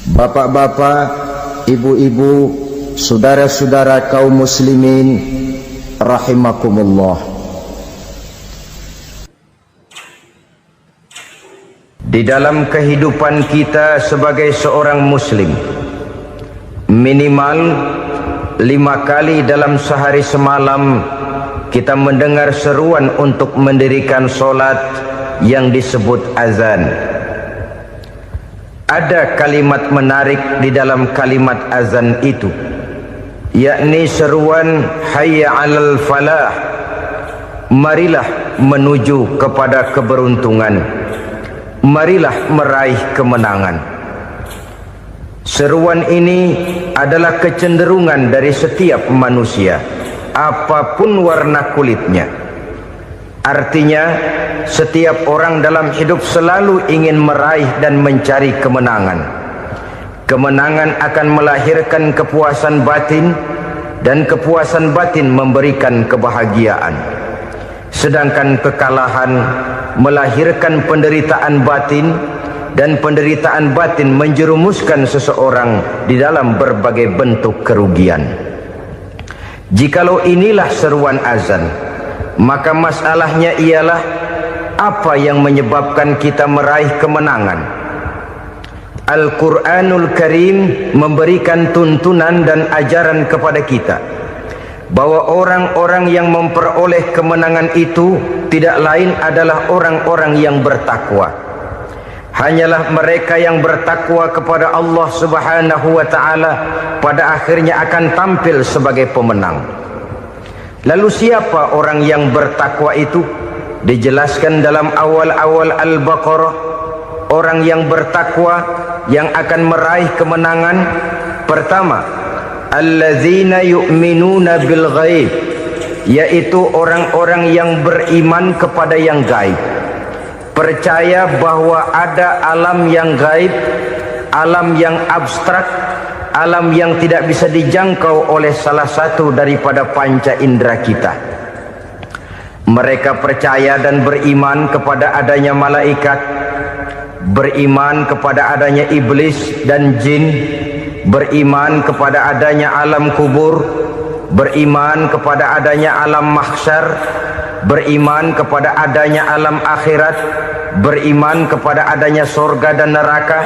Bapak-bapak, ibu-ibu, saudara-saudara kaum muslimin rahimakumullah. Di dalam kehidupan kita sebagai seorang muslim, minimal 5 kali dalam sehari semalam kita mendengar seruan untuk mendirikan solat yang disebut azan. Ada kalimat menarik di dalam kalimat azan itu, yakni seruan hayya 'alal falah, marilah menuju kepada keberuntungan, marilah meraih kemenangan. Seruan ini adalah kecenderungan dari setiap manusia, apapun warna kulitnya. Artinya, setiap orang dalam hidup selalu ingin meraih dan mencari kemenangan. Kemenangan akan melahirkan kepuasan batin, dan kepuasan batin memberikan kebahagiaan. Sedangkan kekalahan melahirkan penderitaan batin, dan penderitaan batin menjerumuskan seseorang di dalam berbagai bentuk kerugian. Jikalau inilah seruan azan, maka masalahnya ialah apa yang menyebabkan kita meraih kemenangan. Al-Quranul Karim memberikan tuntunan dan ajaran kepada kita bahwa orang-orang yang memperoleh kemenangan itu tidak lain adalah orang-orang yang bertakwa. Hanyalah mereka yang bertakwa kepada Allah Subhanahu wa ta'ala pada akhirnya akan tampil sebagai pemenang. Lalu siapa orang yang bertakwa itu? Dijelaskan dalam awal-awal Al-Baqarah, orang yang bertakwa yang akan meraih kemenangan. Pertama, alladzina yu'minuna bil ghaib, yaitu orang-orang yang beriman kepada yang gaib, percaya bahwa ada alam yang gaib, alam yang abstrak, alam yang tidak bisa dijangkau oleh salah satu daripada panca indera kita. Mereka percaya dan beriman kepada adanya malaikat, beriman kepada adanya iblis dan jin, beriman kepada adanya alam kubur, beriman kepada adanya alam mahsyar, beriman kepada adanya alam akhirat, beriman kepada adanya surga dan neraka.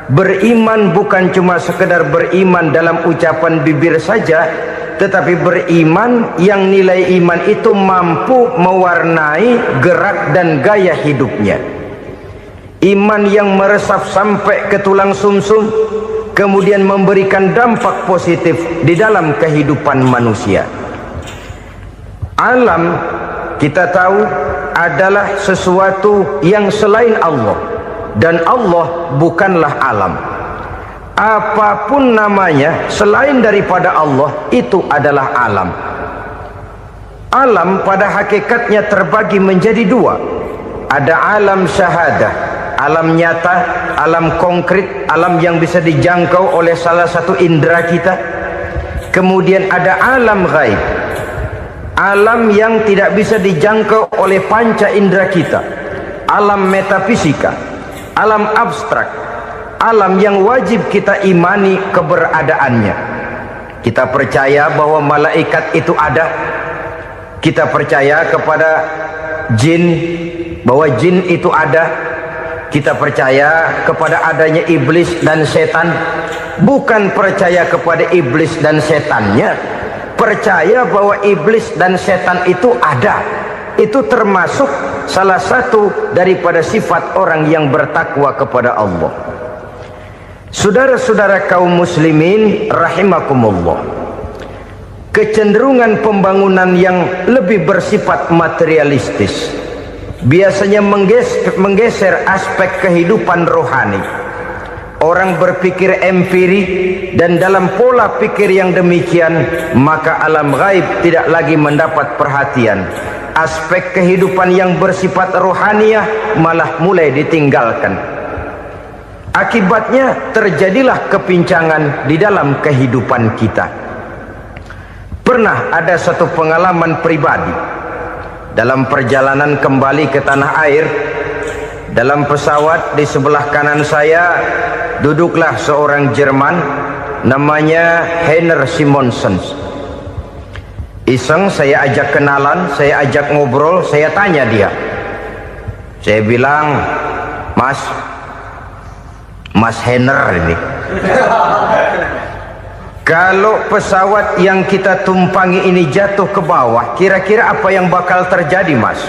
Beriman bukan cuma sekedar beriman dalam ucapan bibir saja, tetapi beriman yang nilai iman itu mampu mewarnai gerak dan gaya hidupnya. Iman yang meresap sampai ke tulang sumsum, kemudian memberikan dampak positif di dalam kehidupan manusia. Alam, kita tahu, adalah sesuatu yang selain Allah, dan Allah bukanlah alam. Apapun namanya selain daripada Allah, itu adalah alam. Alam pada hakikatnya terbagi menjadi dua. Ada alam syahadah, alam nyata, alam konkret, alam yang bisa dijangkau oleh salah satu indera kita. Kemudian ada alam ghaib, alam yang tidak bisa dijangkau oleh panca indera kita, alam metafisika, alam abstrak, alam yang wajib kita imani keberadaannya. Kita percaya bahwa malaikat itu ada, kita percaya kepada jin, bahwa jin itu ada, kita percaya kepada adanya iblis dan setan. Bukan percaya kepada iblis dan setannya, percaya bahwa iblis dan setan itu ada. Itu termasuk salah satu daripada sifat orang yang bertakwa kepada Allah. Saudara-saudara kaum muslimin rahimakumullah, kecenderungan pembangunan yang lebih bersifat materialistis biasanya menggeser aspek kehidupan rohani. Orang berpikir empiri, dan dalam pola pikir yang demikian, maka alam gaib tidak lagi mendapat perhatian. Aspek kehidupan yang bersifat rohaniah malah mulai ditinggalkan. Akibatnya terjadilah kepincangan di dalam kehidupan kita. Pernah ada satu pengalaman pribadi dalam perjalanan kembali ke tanah air. Dalam pesawat di sebelah kanan saya duduklah seorang Jerman, namanya Heiner Simonsen. Iseng saya ajak kenalan, saya ajak ngobrol, saya tanya dia. Saya bilang, Mas Heiner ini, kalau pesawat yang kita tumpangi ini jatuh ke bawah, kira-kira apa yang bakal terjadi, Mas?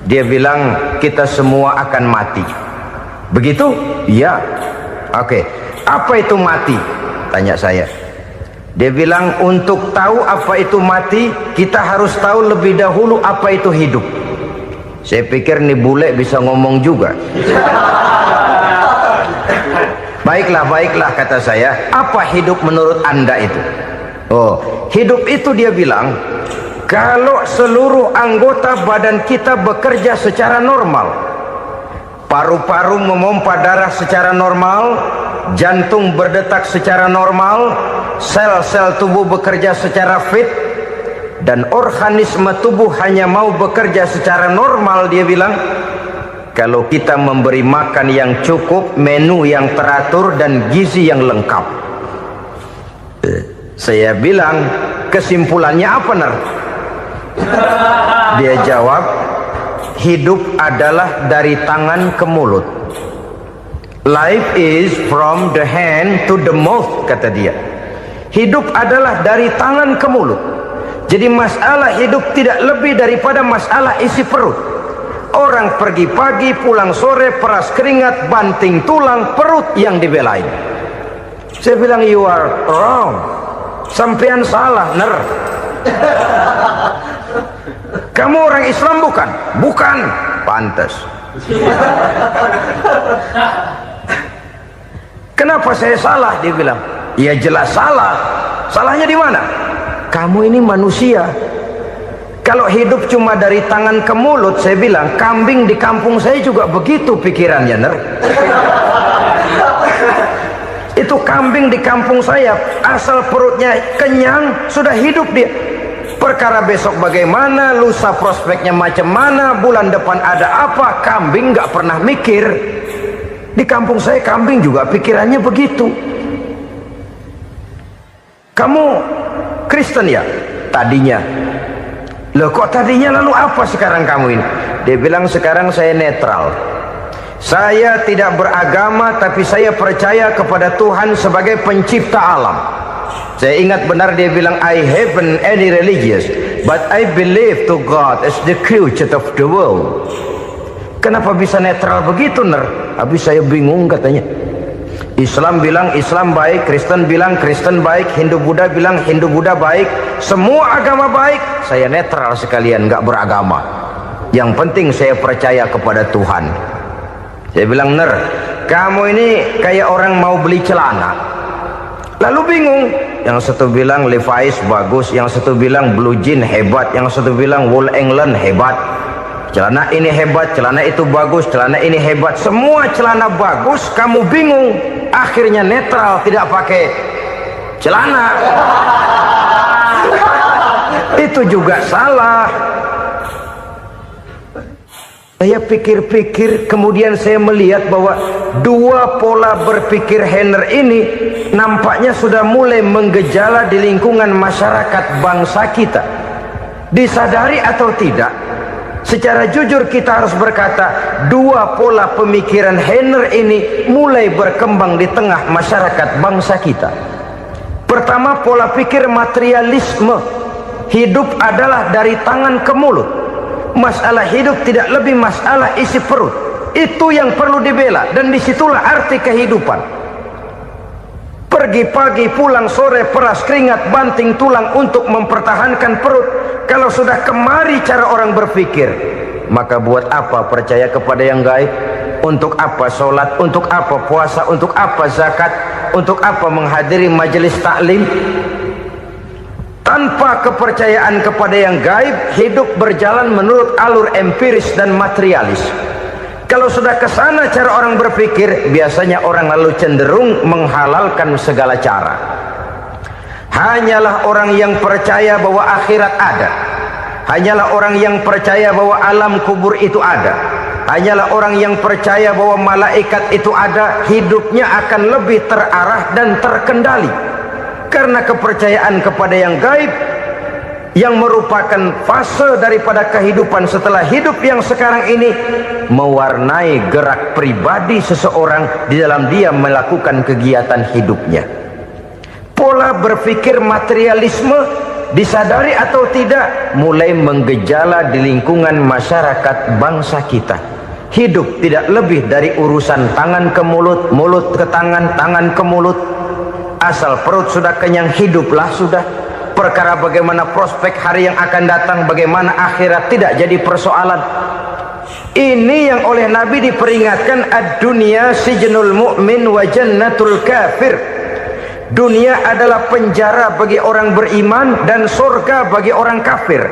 Dia bilang, kita semua akan mati. Begitu? Iya. Oke. Apa itu mati? Tanya saya. Dia bilang, untuk tahu apa itu mati, kita harus tahu lebih dahulu apa itu hidup. Saya pikir nih bule bisa ngomong juga. Baiklah kata saya. Apa hidup menurut Anda itu? Oh, hidup itu dia bilang, kalau seluruh anggota badan kita bekerja secara normal, paru-paru memompa darah secara normal, jantung berdetak secara normal, sel-sel tubuh bekerja secara fit, dan organisme tubuh hanya mau bekerja secara normal, dia bilang, kalau kita memberi makan yang cukup, menu yang teratur, dan gizi yang lengkap. Saya bilang, kesimpulannya apa, Ner? Dia jawab, hidup adalah dari tangan ke mulut. Life is from the hand to the mouth, kata dia. Hidup adalah dari tangan ke mulut. Jadi masalah hidup tidak lebih daripada masalah isi perut. Orang pergi pagi, pulang sore, peras keringat, banting tulang, perut yang dibelain. Saya bilang, you are wrong. Sampean salah, Ner. Kamu orang Islam bukan? Bukan. Pantas. Kenapa saya salah? Dia bilang, ya jelas salah. Salahnya di mana? Kamu ini manusia. Kalau hidup cuma dari tangan ke mulut, saya bilang, kambing di kampung saya juga begitu pikirannya, Ner. Itu kambing di kampung saya, asal perutnya kenyang, sudah hidup dia. Perkara besok bagaimana, lusa prospeknya macam mana, bulan depan ada apa, kambing nggak pernah mikir. Di kampung saya kambing juga pikirannya begitu. Kamu Kristen ya? Tadinya. Loh kok tadinya, lalu apa sekarang kamu ini? Dia bilang, sekarang saya netral. Saya tidak beragama, tapi saya percaya kepada Tuhan sebagai pencipta alam. Saya ingat benar dia bilang, I haven't any religious, but I believe to God as the creator of the world. Kenapa bisa netral begitu, Ner? Habis saya bingung katanya. Islam bilang Islam baik, Kristen bilang Kristen baik, Hindu Buddha bilang Hindu Buddha baik, semua agama baik. Saya netral sekalian, nggak beragama. Yang penting saya percaya kepada Tuhan. Saya bilang, Ner, kamu ini kayak orang mau beli celana, lalu bingung. Yang satu bilang Levi's bagus, yang satu bilang Blue Jean hebat, yang satu bilang Wool England hebat. Celana ini hebat, celana itu bagus, celana ini hebat, semua celana bagus, kamu bingung. Akhirnya netral, tidak pakai celana. Itu juga salah. Saya pikir-pikir, kemudian saya melihat bahwa dua pola berpikir Heiner ini nampaknya sudah mulai menggejala di lingkungan masyarakat bangsa kita. Disadari atau tidak, secara jujur kita harus berkata, dua pola pemikiran Heiner ini mulai berkembang di tengah masyarakat bangsa kita. Pertama, pola pikir materialisme. Hidup adalah dari tangan ke mulut. Masalah hidup tidak lebih masalah isi perut. Itu yang perlu dibela, dan disitulah arti kehidupan. Pergi pagi, pulang sore, peras keringat, banting tulang untuk mempertahankan perut. Kalau sudah kemari cara orang berpikir, maka buat apa percaya kepada yang gaib? Untuk apa sholat? Untuk apa puasa? Untuk apa zakat? Untuk apa menghadiri majelis taklim? Tanpa kepercayaan kepada yang gaib, hidup berjalan menurut alur empiris dan materialis. Kalau sudah ke sana cara orang berpikir, biasanya orang lalu cenderung menghalalkan segala cara. Hanyalah orang yang percaya bahwa akhirat ada, hanyalah orang yang percaya bahwa alam kubur itu ada, hanyalah orang yang percaya bahwa malaikat itu ada, hidupnya akan lebih terarah dan terkendali. Karena kepercayaan kepada yang gaib, yang merupakan fase daripada kehidupan setelah hidup yang sekarang ini, mewarnai gerak pribadi seseorang di dalam dia melakukan kegiatan hidupnya. Pola berpikir materialisme, disadari atau tidak, mulai menggejala di lingkungan masyarakat bangsa kita. Hidup tidak lebih dari urusan tangan ke mulut, mulut ke tangan, tangan ke mulut. Asal perut sudah kenyang, hiduplah sudah. Perkara bagaimana prospek hari yang akan datang, bagaimana akhirat, tidak jadi persoalan. Ini yang oleh Nabi diperingatkan, ad-dunya sijnul mu'min wa jannatul kafir. Dunia adalah penjara bagi orang beriman dan surga bagi orang kafir.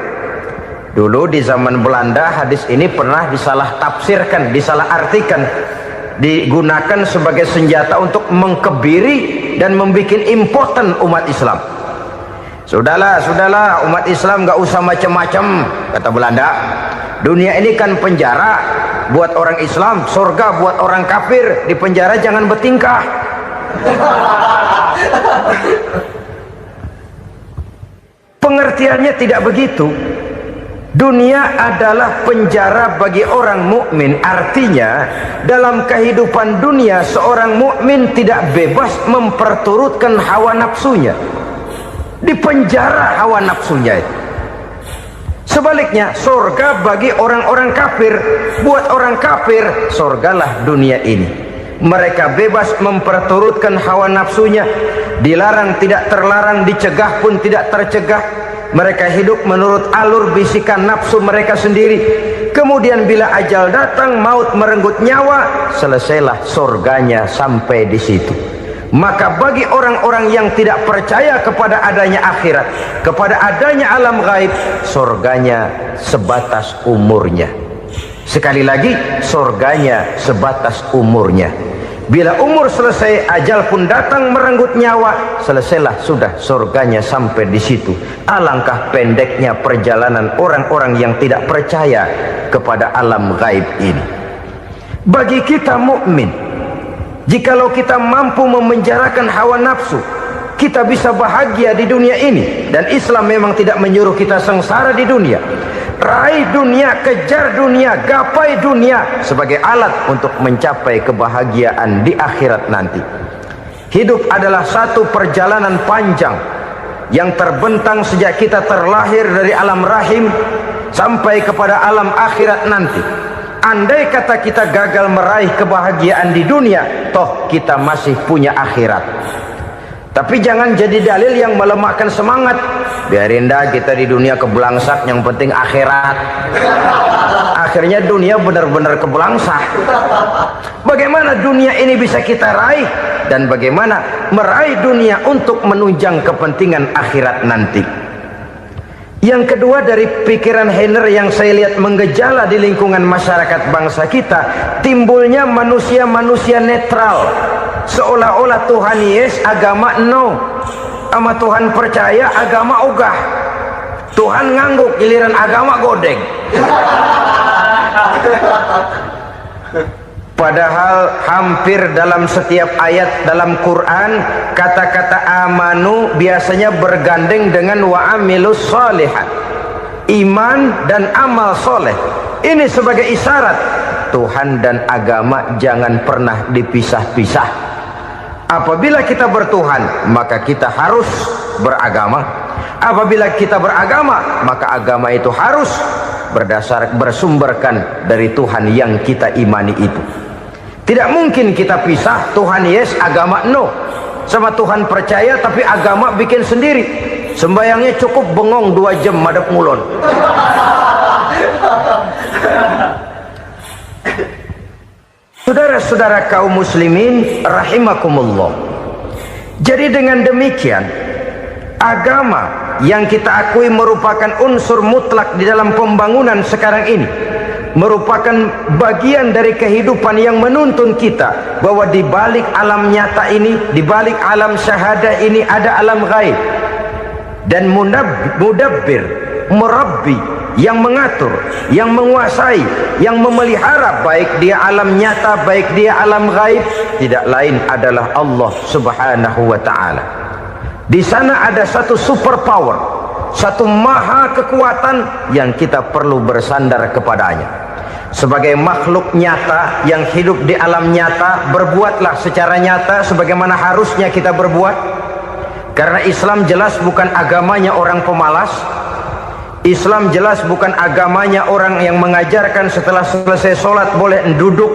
Dulu di zaman Belanda hadis ini pernah disalah tafsirkan, disalah artikan, digunakan sebagai senjata untuk mengkebiri dan membuat impoten umat Islam. Sudahlah umat Islam gak usah macam-macam, kata Belanda. Dunia ini kan penjara buat orang Islam, surga buat orang kafir. Di penjara jangan bertingkah. Pengertiannya tidak begitu. Dunia adalah penjara bagi orang mukmin. Artinya dalam kehidupan dunia seorang mukmin tidak bebas memperturutkan hawa nafsunya. Di penjara hawa nafsunya itu. Sebaliknya surga bagi orang-orang kafir. Buat orang kafir, surgalah dunia ini. Mereka bebas memperturutkan hawa nafsunya. Dilarang tidak terlarang, dicegah pun tidak tercegah. Mereka hidup menurut alur bisikan nafsu mereka sendiri. Kemudian bila ajal datang, maut merenggut nyawa, selesailah surganya sampai di situ. Maka bagi orang-orang yang tidak percaya kepada adanya akhirat, kepada adanya alam gaib, surganya sebatas umurnya. Sekali lagi, surganya sebatas umurnya. Bila umur selesai, ajal pun datang merenggut nyawa, selesailah sudah surganya sampai di situ. Alangkah pendeknya perjalanan orang-orang yang tidak percaya kepada alam gaib ini. Bagi kita mukmin, jikalau kita mampu memenjarakan hawa nafsu, kita bisa bahagia di dunia ini. Dan Islam memang tidak menyuruh kita sengsara di dunia. Raih dunia, kejar dunia, gapai dunia sebagai alat untuk mencapai kebahagiaan di akhirat nanti. Hidup adalah satu perjalanan panjang yang terbentang sejak kita terlahir dari alam rahim sampai kepada alam akhirat nanti. Andai kata kita gagal meraih kebahagiaan di dunia, toh kita masih punya akhirat. Tapi jangan jadi dalil yang melemahkan semangat. Biarin dah kita di dunia kebelangsak, yang penting akhirat. Akhirnya dunia benar-benar kebelangsak. Bagaimana dunia ini bisa kita raih, dan bagaimana meraih dunia untuk menunjang kepentingan akhirat nanti. Yang kedua, dari pikiran Heiner yang saya lihat menggejala di lingkungan masyarakat bangsa kita, timbulnya manusia-manusia netral. Seolah-olah Tuhan yes, agama no. Sama Tuhan percaya, agama ogah. Tuhan ngangguk, giliran agama godeng. Padahal hampir dalam setiap ayat dalam Quran, kata-kata amanu biasanya bergandeng dengan wa amilus sholihat. Iman dan amal soleh. Ini sebagai isyarat Tuhan dan agama jangan pernah dipisah-pisah. Apabila kita bertuhan, maka kita harus beragama. Apabila kita beragama, maka agama itu harus bersumberkan dari Tuhan yang kita imani itu. Tidak mungkin kita pisah, Tuhan yes, agama no. Sama Tuhan percaya tapi agama bikin sendiri. Sembayangnya cukup bengong 2 jam madep ngulon. Saudara-saudara kaum muslimin rahimakumullah. Jadi dengan demikian, agama yang kita akui merupakan unsur mutlak di dalam pembangunan sekarang ini, merupakan bagian dari kehidupan yang menuntun kita bahwa di balik alam nyata ini, di balik alam syahadah ini ada alam gaib. Dan mudabbir, murabbi, yang mengatur, yang menguasai, yang memelihara, baik dia alam nyata, baik dia alam gaib, tidak lain adalah Allah Subhanahu wa ta'ala. Di sana ada satu super power, satu maha kekuatan yang kita perlu bersandar kepadanya. Sebagai makhluk nyata yang hidup di alam nyata, berbuatlah secara nyata sebagaimana harusnya kita berbuat. Karena Islam jelas bukan agamanya orang pemalas. Islam jelas bukan agamanya orang yang mengajarkan setelah selesai sholat boleh duduk,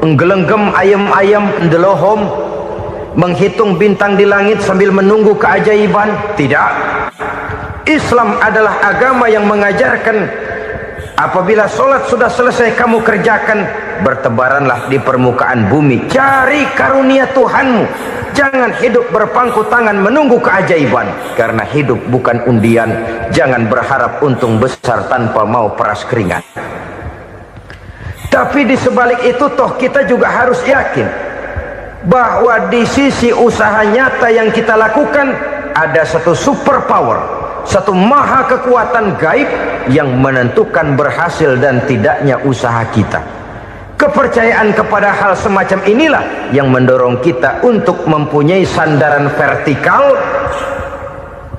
nggelenggem ayam-ayam, ndelohom, menghitung bintang di langit sambil menunggu keajaiban. Tidak. Islam adalah agama yang mengajarkan apabila sholat sudah selesai kamu kerjakan, bertebaranlah di permukaan bumi, cari karunia Tuhanmu. Jangan hidup berpangku tangan menunggu keajaiban, karena hidup bukan undian. Jangan berharap untung besar tanpa mau peras keringat. Tapi di sebalik itu toh kita juga harus yakin bahwa di sisi usaha nyata yang kita lakukan ada satu super power, satu maha kekuatan gaib yang menentukan berhasil dan tidaknya usaha kita. Kepercayaan kepada hal semacam inilah yang mendorong kita untuk mempunyai sandaran vertikal,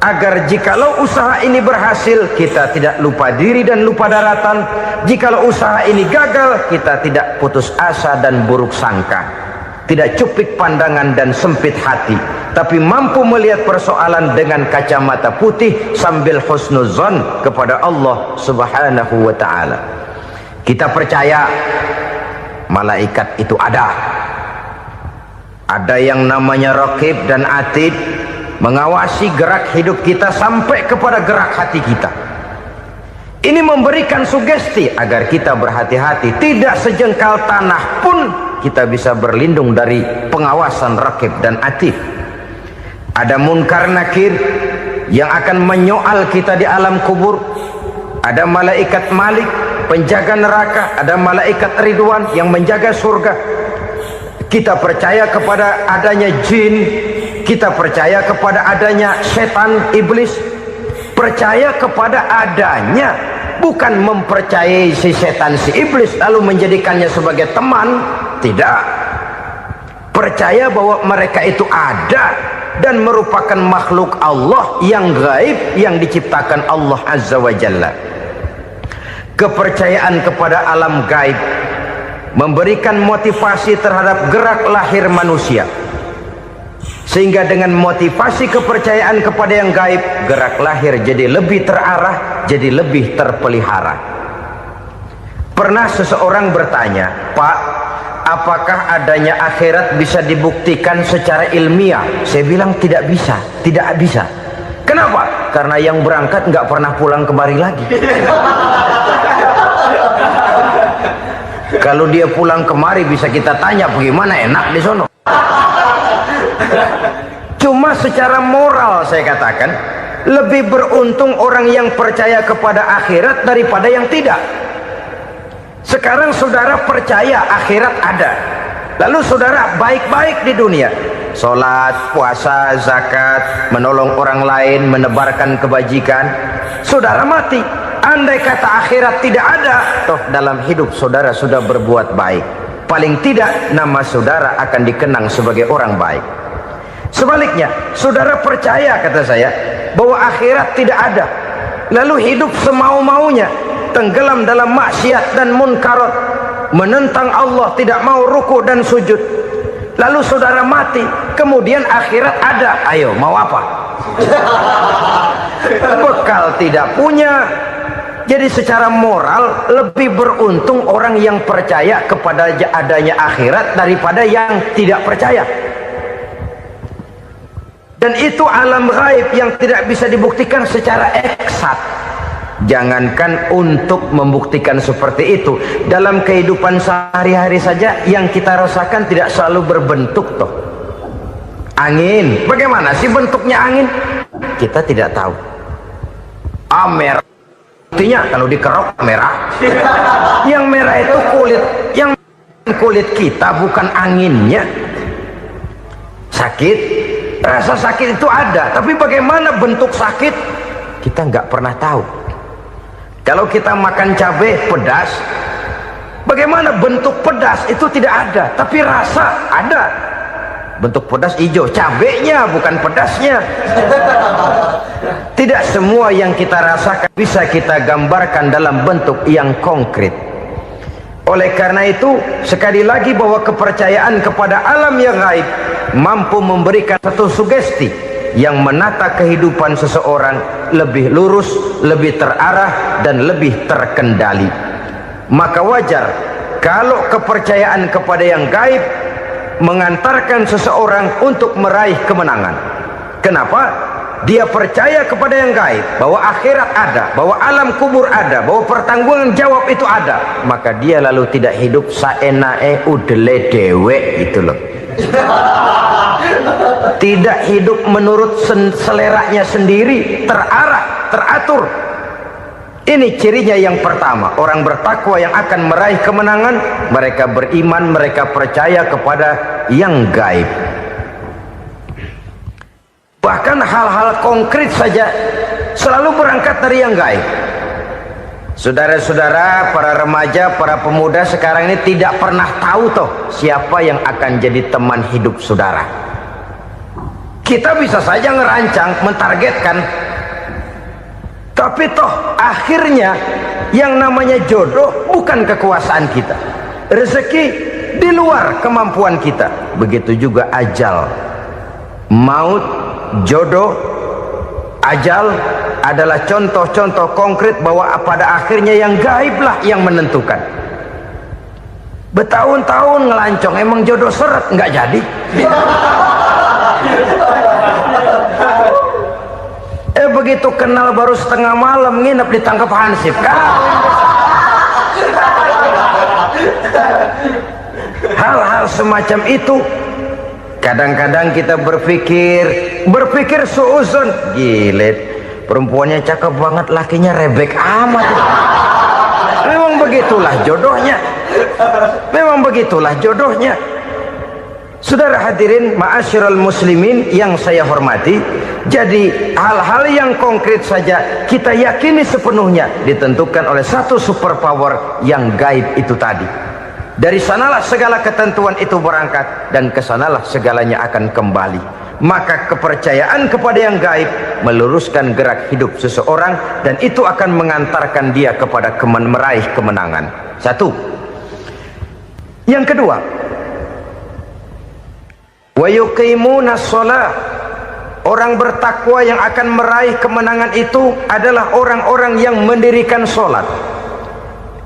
agar jikalau usaha ini berhasil, kita tidak lupa diri dan lupa daratan. Jikalau usaha ini gagal, kita tidak putus asa dan buruk sangka, tidak cupik pandangan dan sempit hati, tapi mampu melihat persoalan dengan kacamata putih sambil husnuzon kepada Allah Subhanahu wa ta'ala. Kita percaya malaikat itu ada yang namanya Raqib dan Atid, mengawasi gerak hidup kita sampai kepada gerak hati kita. Ini memberikan sugesti agar kita berhati-hati, tidak sejengkal tanah pun kita bisa berlindung dari pengawasan Raqib dan Atid. Ada munkar nakir yang akan menyoal kita di alam kubur. Ada malaikat Malik, penjaga neraka. Ada malaikat Ridwan yang menjaga surga. Kita percaya kepada adanya jin, kita percaya kepada adanya setan, iblis. Percaya kepada adanya, bukan mempercayai si setan, si iblis lalu menjadikannya sebagai teman. Tidak. Percaya bahwa mereka itu ada dan merupakan makhluk Allah yang gaib, yang diciptakan Allah Azza wa Jalla. Kepercayaan kepada alam gaib memberikan motivasi terhadap gerak lahir manusia, sehingga dengan motivasi kepercayaan kepada yang gaib, gerak lahir jadi lebih terarah, jadi lebih terpelihara. Pernah seseorang bertanya, "Pak, apakah adanya akhirat bisa dibuktikan secara ilmiah?" Saya bilang tidak bisa, tidak bisa. Kenapa? Karena yang berangkat nggak pernah pulang kemari lagi. Kalau dia pulang kemari bisa kita tanya bagaimana enak di sono. Cuma secara moral saya katakan, lebih beruntung orang yang percaya kepada akhirat daripada yang tidak. Sekarang saudara percaya akhirat ada, lalu saudara baik-baik di dunia, sholat, puasa, zakat, menolong orang lain, menebarkan kebajikan. Saudara mati, andai kata akhirat tidak ada, toh dalam hidup saudara sudah berbuat baik, paling tidak nama saudara akan dikenang sebagai orang baik. Sebaliknya, saudara percaya, kata saya, bahwa akhirat tidak ada, lalu hidup semau-maunya, tenggelam dalam maksiat dan munkarat, menentang Allah, tidak mau ruku dan sujud, lalu saudara mati, kemudian akhirat ada, ayo mau apa? Bekal tidak punya. Jadi secara moral lebih beruntung orang yang percaya kepada adanya akhirat daripada yang tidak percaya. Dan itu alam gaib yang tidak bisa dibuktikan secara eksat. Jangankan untuk membuktikan seperti itu, dalam kehidupan sehari-hari saja yang kita rasakan tidak selalu berbentuk toh. Angin, bagaimana sih bentuknya angin? Kita tidak tahu. Merah, buktinya kalau dikerok merah. Yang merah itu kulit, yang kulit kita bukan anginnya. Sakit, rasa sakit itu ada, tapi bagaimana bentuk sakit kita nggak pernah tahu. Kalau kita makan cabai pedas, bagaimana bentuk pedas itu tidak ada, tapi rasa ada. Bentuk pedas hijau, cabenya bukan pedasnya. Tidak semua yang kita rasakan bisa kita gambarkan dalam bentuk yang konkret. Oleh karena itu, sekali lagi bahwa kepercayaan kepada alam yang gaib mampu memberikan satu sugesti yang menata kehidupan seseorang lebih lurus, lebih terarah, dan lebih terkendali. Maka wajar kalau kepercayaan kepada yang gaib mengantarkan seseorang untuk meraih kemenangan. Kenapa? Dia percaya kepada yang gaib, bahwa akhirat ada, bahwa alam kubur ada, bahwa pertanggungan jawab itu ada. Maka dia lalu tidak hidup saenae udele dewe, itu loh. Tidak hidup menurut seleranya sendiri, terarah, teratur. Ini cirinya yang pertama. Orang bertakwa yang akan meraih kemenangan, mereka beriman, mereka percaya kepada yang gaib. Bahkan hal-hal konkret saja selalu berangkat dari yang gaib. Saudara-saudara, para remaja, para pemuda sekarang ini tidak pernah tahu toh siapa yang akan jadi teman hidup saudara. Kita bisa saja ngerancang, mentargetkan, tapi toh akhirnya yang namanya jodoh bukan kekuasaan kita. Rezeki di luar kemampuan kita. Begitu juga ajal, maut, jodoh, ajal adalah contoh-contoh konkret bahwa pada akhirnya yang gaiblah yang menentukan. Bertahun-tahun ngelancong, emang jodoh seret, nggak jadi. Begitu kenal baru setengah malam nginep ditangkap hansip kan. Hal-hal semacam itu kadang-kadang kita berpikir suuzon, gilet, perempuannya cakep banget, lakinya rebek amat. Memang begitulah jodohnya. Memang begitulah jodohnya. Saudara hadirin ma'asyiral muslimin yang saya hormati, jadi hal-hal yang konkret saja kita yakini sepenuhnya ditentukan oleh satu superpower yang gaib itu tadi. Dari sanalah segala ketentuan itu berangkat, dan kesanalah segalanya akan kembali. Maka kepercayaan kepada yang gaib meluruskan gerak hidup seseorang, dan itu akan mengantarkan dia kepada meraih kemenangan. Satu. Yang kedua, wa yuqimuna shalah. Orang bertakwa yang akan meraih kemenangan itu adalah orang-orang yang mendirikan sholat.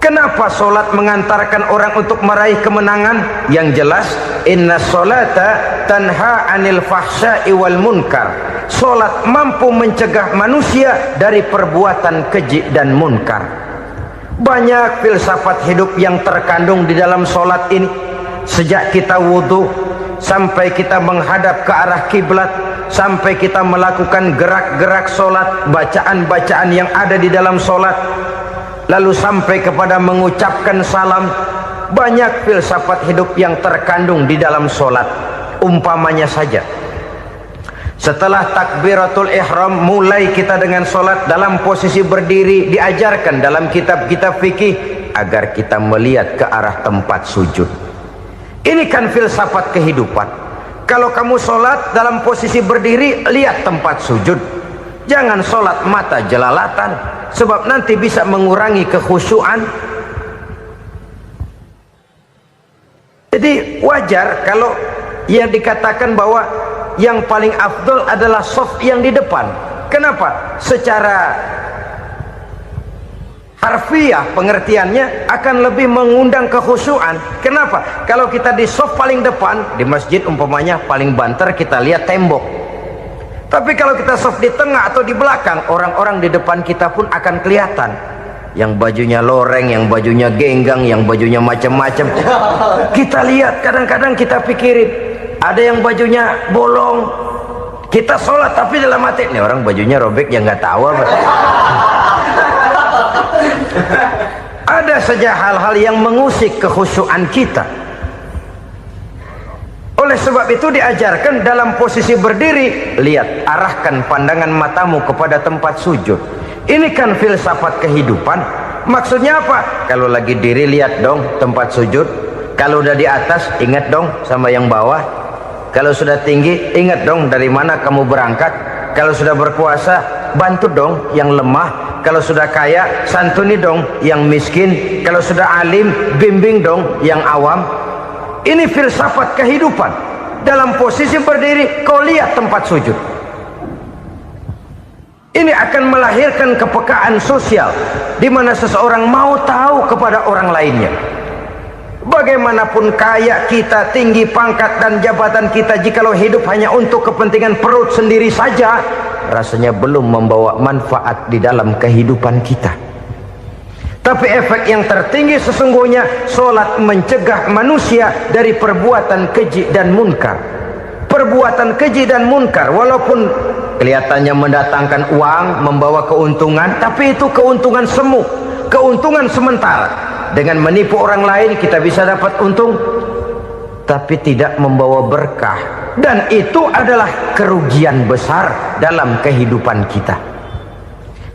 Kenapa sholat mengantarkan orang untuk meraih kemenangan? Yang jelas, inna sholata tanha anil fahsya'i wal munkar. Sholat mampu mencegah manusia dari perbuatan keji dan munkar. Banyak filsafat hidup yang terkandung di dalam sholat ini. Sejak kita wudhu sampai kita menghadap ke arah kiblat, sampai kita melakukan gerak-gerak sholat, bacaan-bacaan yang ada di dalam sholat, lalu sampai kepada mengucapkan salam. Banyak filsafat hidup yang terkandung di dalam sholat. Umpamanya saja, setelah takbiratul ihram, mulai kita dengan sholat dalam posisi berdiri. Diajarkan dalam kitab-kitab fikih agar kita melihat ke arah tempat sujud. Ini kan filsafat kehidupan. Kalau kamu sholat dalam posisi berdiri, lihat tempat sujud. Jangan sholat mata jelalatan, sebab nanti bisa mengurangi kekhusyuan. Jadi wajar kalau yang dikatakan bahwa yang paling afdol adalah shaf yang di depan. Kenapa? Secara harfiah pengertiannya akan lebih mengundang kekhusyuan. Kenapa? Kalau kita di shaf paling depan di masjid umpamanya paling banter, kita lihat tembok. Tapi kalau kita shaf di tengah atau di belakang, orang-orang di depan kita pun akan kelihatan. Yang bajunya loreng, yang bajunya genggang, yang bajunya macam-macam. Kita lihat, kadang-kadang kita pikirin, ada yang bajunya bolong. Kita sholat tapi dalam hati, nih orang bajunya robek, yang nggak tahu apa. Ada saja hal-hal yang mengusik kekhusyuan kita. Oleh sebab itu diajarkan dalam posisi berdiri, lihat, arahkan pandangan matamu kepada tempat sujud. Ini kan filsafat kehidupan. Maksudnya apa? Kalau lagi diri lihat dong tempat sujud, kalau udah di atas ingat dong sama yang bawah, kalau sudah tinggi ingat dong dari mana kamu berangkat, kalau sudah berkuasa bantu dong yang lemah, kalau sudah kaya santuni dong yang miskin, kalau sudah alim bimbing dong yang awam. Ini filsafat kehidupan. Dalam posisi berdiri kau lihat tempat sujud. Ini akan melahirkan kepekaan sosial di mana seseorang mau tahu kepada orang lainnya. Bagaimanapun kaya kita, tinggi pangkat dan jabatan kita, jikalau hidup hanya untuk kepentingan perut sendiri saja, rasanya belum membawa manfaat di dalam kehidupan kita. Tapi efek yang tertinggi sesungguhnya, solat mencegah manusia dari perbuatan keji dan munkar. Perbuatan keji dan munkar walaupun kelihatannya mendatangkan uang, membawa keuntungan, tapi itu keuntungan semu, keuntungan sementara. Dengan menipu orang lain kita bisa dapat untung, tapi tidak membawa berkah, dan itu adalah kerugian besar dalam kehidupan kita.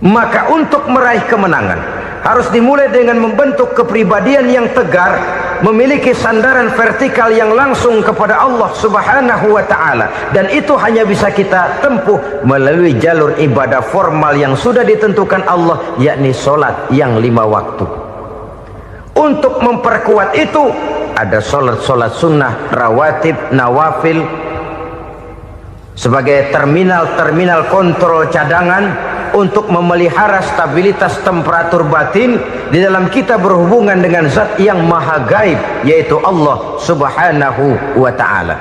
Maka untuk meraih kemenangan harus dimulai dengan membentuk kepribadian yang tegar, memiliki sandaran vertikal yang langsung kepada Allah Subhanahu wa ta'ala, dan itu hanya bisa kita tempuh melalui jalur ibadah formal yang sudah ditentukan Allah, yakni solat yang 5 waktu. Untuk memperkuat itu ada solat-solat sunnah, rawatib, nawafil sebagai terminal kontrol cadangan untuk memelihara stabilitas temperatur batin di dalam kita berhubungan dengan zat yang maha gaib, yaitu Allah Subhanahu wa ta'ala.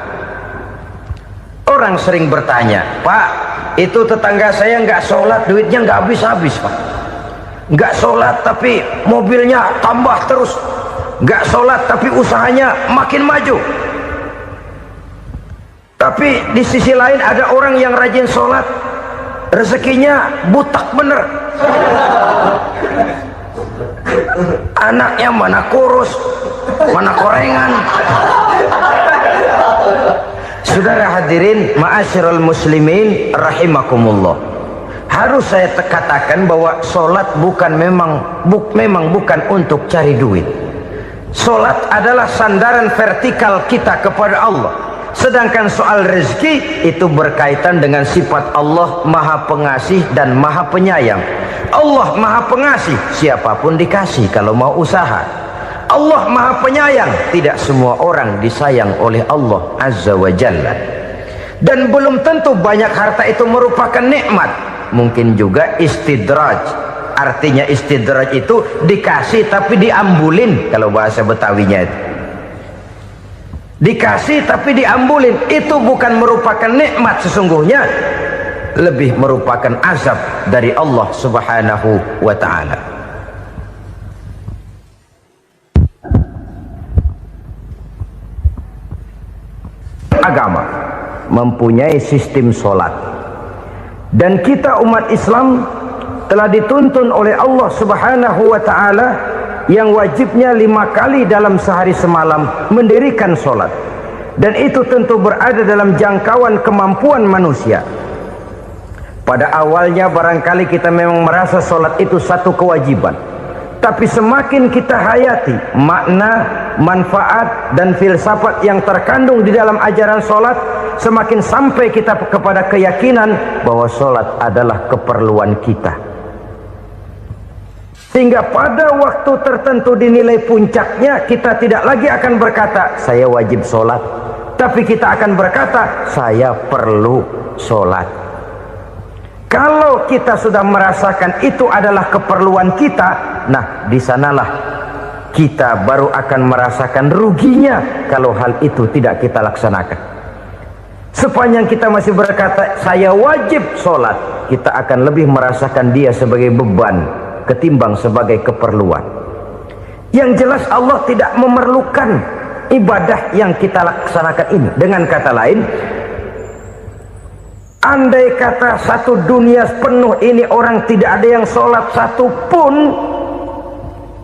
Orang sering bertanya, Pak, itu tetangga saya nggak sholat, duitnya nggak habis-habis, Pak. Nggak sholat tapi mobilnya tambah terus, nggak sholat tapi usahanya makin maju. Tapi di sisi lain ada orang yang rajin sholat, rezekinya butak bener, anaknya mana kurus mana korengan. Saudara hadirin ma'asyiral muslimin rahimakumullah, harus saya katakan bahwa solat memang bukan untuk cari duit. Solat adalah sandaran vertikal kita kepada Allah. Sedangkan soal rezeki itu berkaitan dengan sifat Allah maha pengasih dan maha penyayang. Allah maha pengasih, siapapun dikasih kalau mau usaha. Allah maha penyayang, tidak semua orang disayang oleh Allah Azza wa Jalla. Dan belum tentu banyak harta itu merupakan nikmat, mungkin juga istidraj. Artinya istidraj itu dikasih tapi diambulin, kalau bahasa Betawinya itu. Dikasih tapi diambulin, itu bukan merupakan nikmat sesungguhnya, lebih merupakan azab dari Allah Subhanahu wa ta'ala. Agama mempunyai sistem solat, dan kita umat Islam telah dituntun oleh Allah Subhanahu wa ta'ala yang wajibnya 5 kali dalam sehari semalam mendirikan solat, dan itu tentu berada dalam jangkauan kemampuan manusia. Pada awalnya barangkali kita memang merasa solat itu satu kewajiban, tapi semakin kita hayati makna, manfaat dan filsafat yang terkandung di dalam ajaran solat, semakin sampai kita kepada keyakinan bahwa solat adalah keperluan kita. Sehingga pada waktu tertentu dinilai puncaknya, kita tidak lagi akan berkata saya wajib sholat, tapi kita akan berkata saya perlu sholat. Kalau kita sudah merasakan itu adalah keperluan kita, nah di sanalah kita baru akan merasakan ruginya kalau hal itu tidak kita laksanakan. Sepanjang kita masih berkata saya wajib sholat, kita akan lebih merasakan dia sebagai beban ketimbang sebagai keperluan. Yang jelas Allah tidak memerlukan ibadah yang kita laksanakan ini. Dengan kata lain, andai kata satu dunia penuh ini orang tidak ada yang sholat satu pun,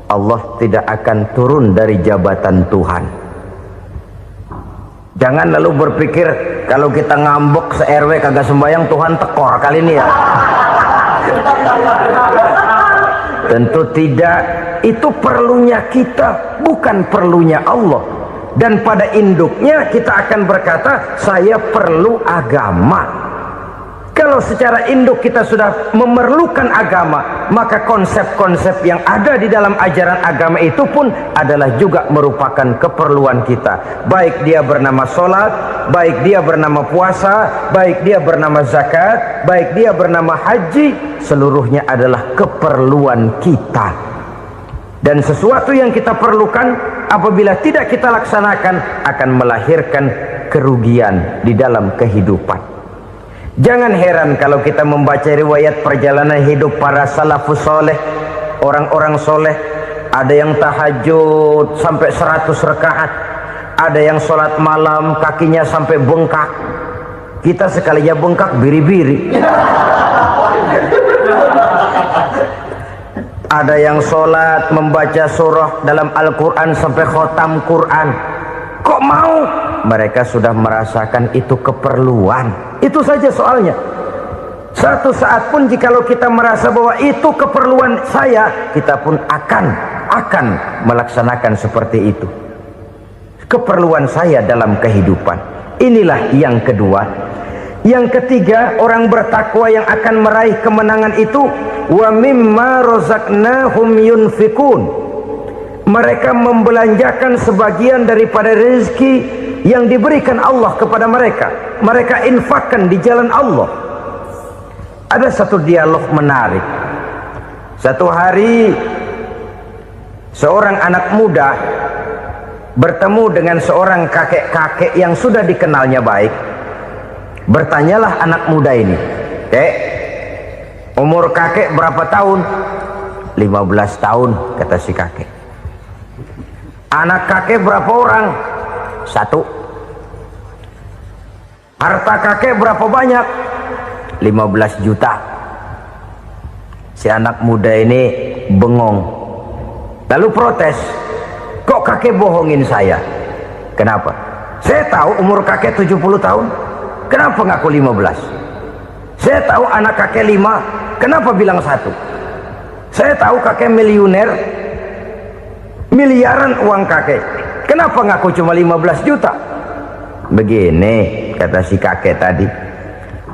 Allah tidak akan turun dari jabatan Tuhan. Jangan lalu berpikir kalau kita ngambek se-RW kagak sembahyang Tuhan tekor kali ini ya. Tentu tidak. Itu perlunya kita, bukan perlunya Allah. Dan pada induknya kita akan berkata, saya perlu agama. Kalau secara induk kita sudah memerlukan agama, maka konsep-konsep yang ada di dalam ajaran agama itu pun adalah juga merupakan keperluan kita. Baik dia bernama sholat, baik dia bernama puasa, baik dia bernama zakat, baik dia bernama haji, seluruhnya adalah keperluan kita. Dan sesuatu yang kita perlukan apabila tidak kita laksanakan akan melahirkan kerugian di dalam kehidupan. Jangan heran kalau kita membaca riwayat perjalanan hidup para salafus soleh, orang-orang soleh. Ada yang tahajud sampai 100 rakaat, ada yang sholat malam kakinya sampai bengkak. Kita sekalinya bengkak biri-biri. Ada yang sholat membaca surah dalam Al-Quran sampai khotam Quran. Kok mau? Mereka sudah merasakan itu keperluan. Itu saja soalnya. Satu saat pun jikalau kita merasa bahwa itu keperluan saya, kita pun akan melaksanakan seperti itu. Keperluan saya dalam kehidupan. Inilah yang kedua. Yang ketiga, orang bertakwa yang akan meraih kemenangan itu, wa mimma razaqnahum yunfikun. Mereka membelanjakan sebagian daripada rezeki yang diberikan Allah kepada mereka. Mereka infakkan di jalan Allah. Ada satu dialog menarik. Satu hari seorang anak muda bertemu dengan seorang kakek-kakek yang sudah dikenalnya baik. Bertanyalah anak muda ini, "Kek, umur kakek berapa tahun?" 15 tahun, kata si kakek. Anak kakek berapa orang? 1. Harta kakek berapa banyak? 15 juta. Si anak muda ini bengong, lalu protes, "Kok kakek bohongin saya?" "Kenapa?" "Saya tahu umur kakek 70 tahun. Kenapa ngaku 15? Saya tahu anak kakek 5. Kenapa bilang 1? Saya tahu kakek miliuner, miliaran uang kakek. Kenapa ngaku cuma 15 juta? Begini, kata si kakek tadi.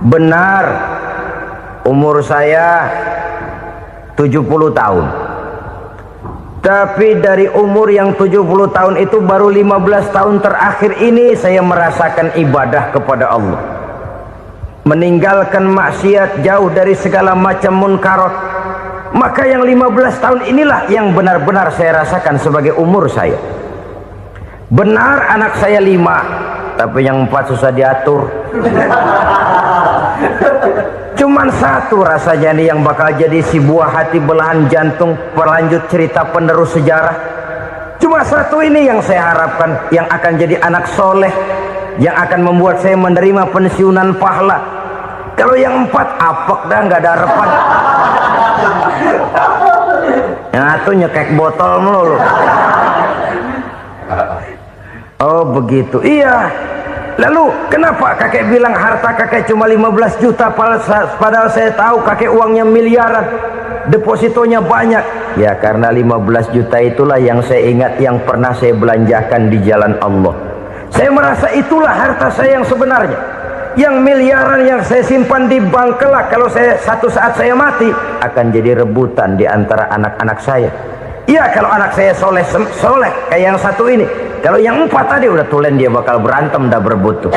Benar, umur saya 70 tahun. Tapi dari umur yang 70 tahun itu baru 15 tahun terakhir ini saya merasakan ibadah kepada Allah. Meninggalkan maksiat, jauh dari segala macam munkarat. Maka yang 15 tahun inilah yang benar-benar saya rasakan sebagai umur saya. Benar anak saya 5, tapi yang 4 susah diatur. Cuman 1 rasanya nih yang bakal jadi si buah hati, belahan jantung, pelanjut cerita penerus sejarah. Cuma 1 ini yang saya harapkan, yang akan jadi anak soleh, yang akan membuat saya menerima pensiunan pahala. Kalau yang 4 apek dah, nggak ada harapan. Yang 1 nyekek botol melulu. Oh begitu, iya. Lalu kenapa kakek bilang harta kakek cuma 15 juta padahal saya tahu kakek uangnya miliaran, depositonya banyak? Ya karena 15 juta itulah yang saya ingat yang pernah saya belanjakan di jalan Allah. Saya merasa itulah harta saya yang sebenarnya. Yang miliaran yang saya simpan di bank kelak, kalau saya satu saat saya mati, akan jadi rebutan di antara anak-anak saya. Iya kalau anak saya soleh kayak yang 1 ini. Kalau yang 4 tadi udah tulen dia bakal berantem dah berebut tuh.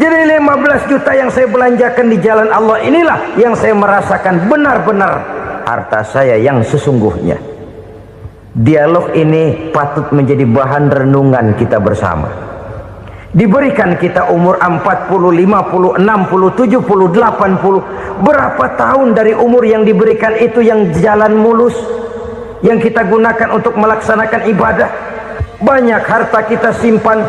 Jadi 15 juta yang saya belanjakan di jalan Allah inilah yang saya merasakan benar-benar harta saya yang sesungguhnya. Dialog ini patut menjadi bahan renungan kita bersama. Diberikan kita umur 40, 50, 60, 70, 80. Berapa tahun dari umur yang diberikan itu yang jalan mulus, yang kita gunakan untuk melaksanakan ibadah? Banyak harta kita simpan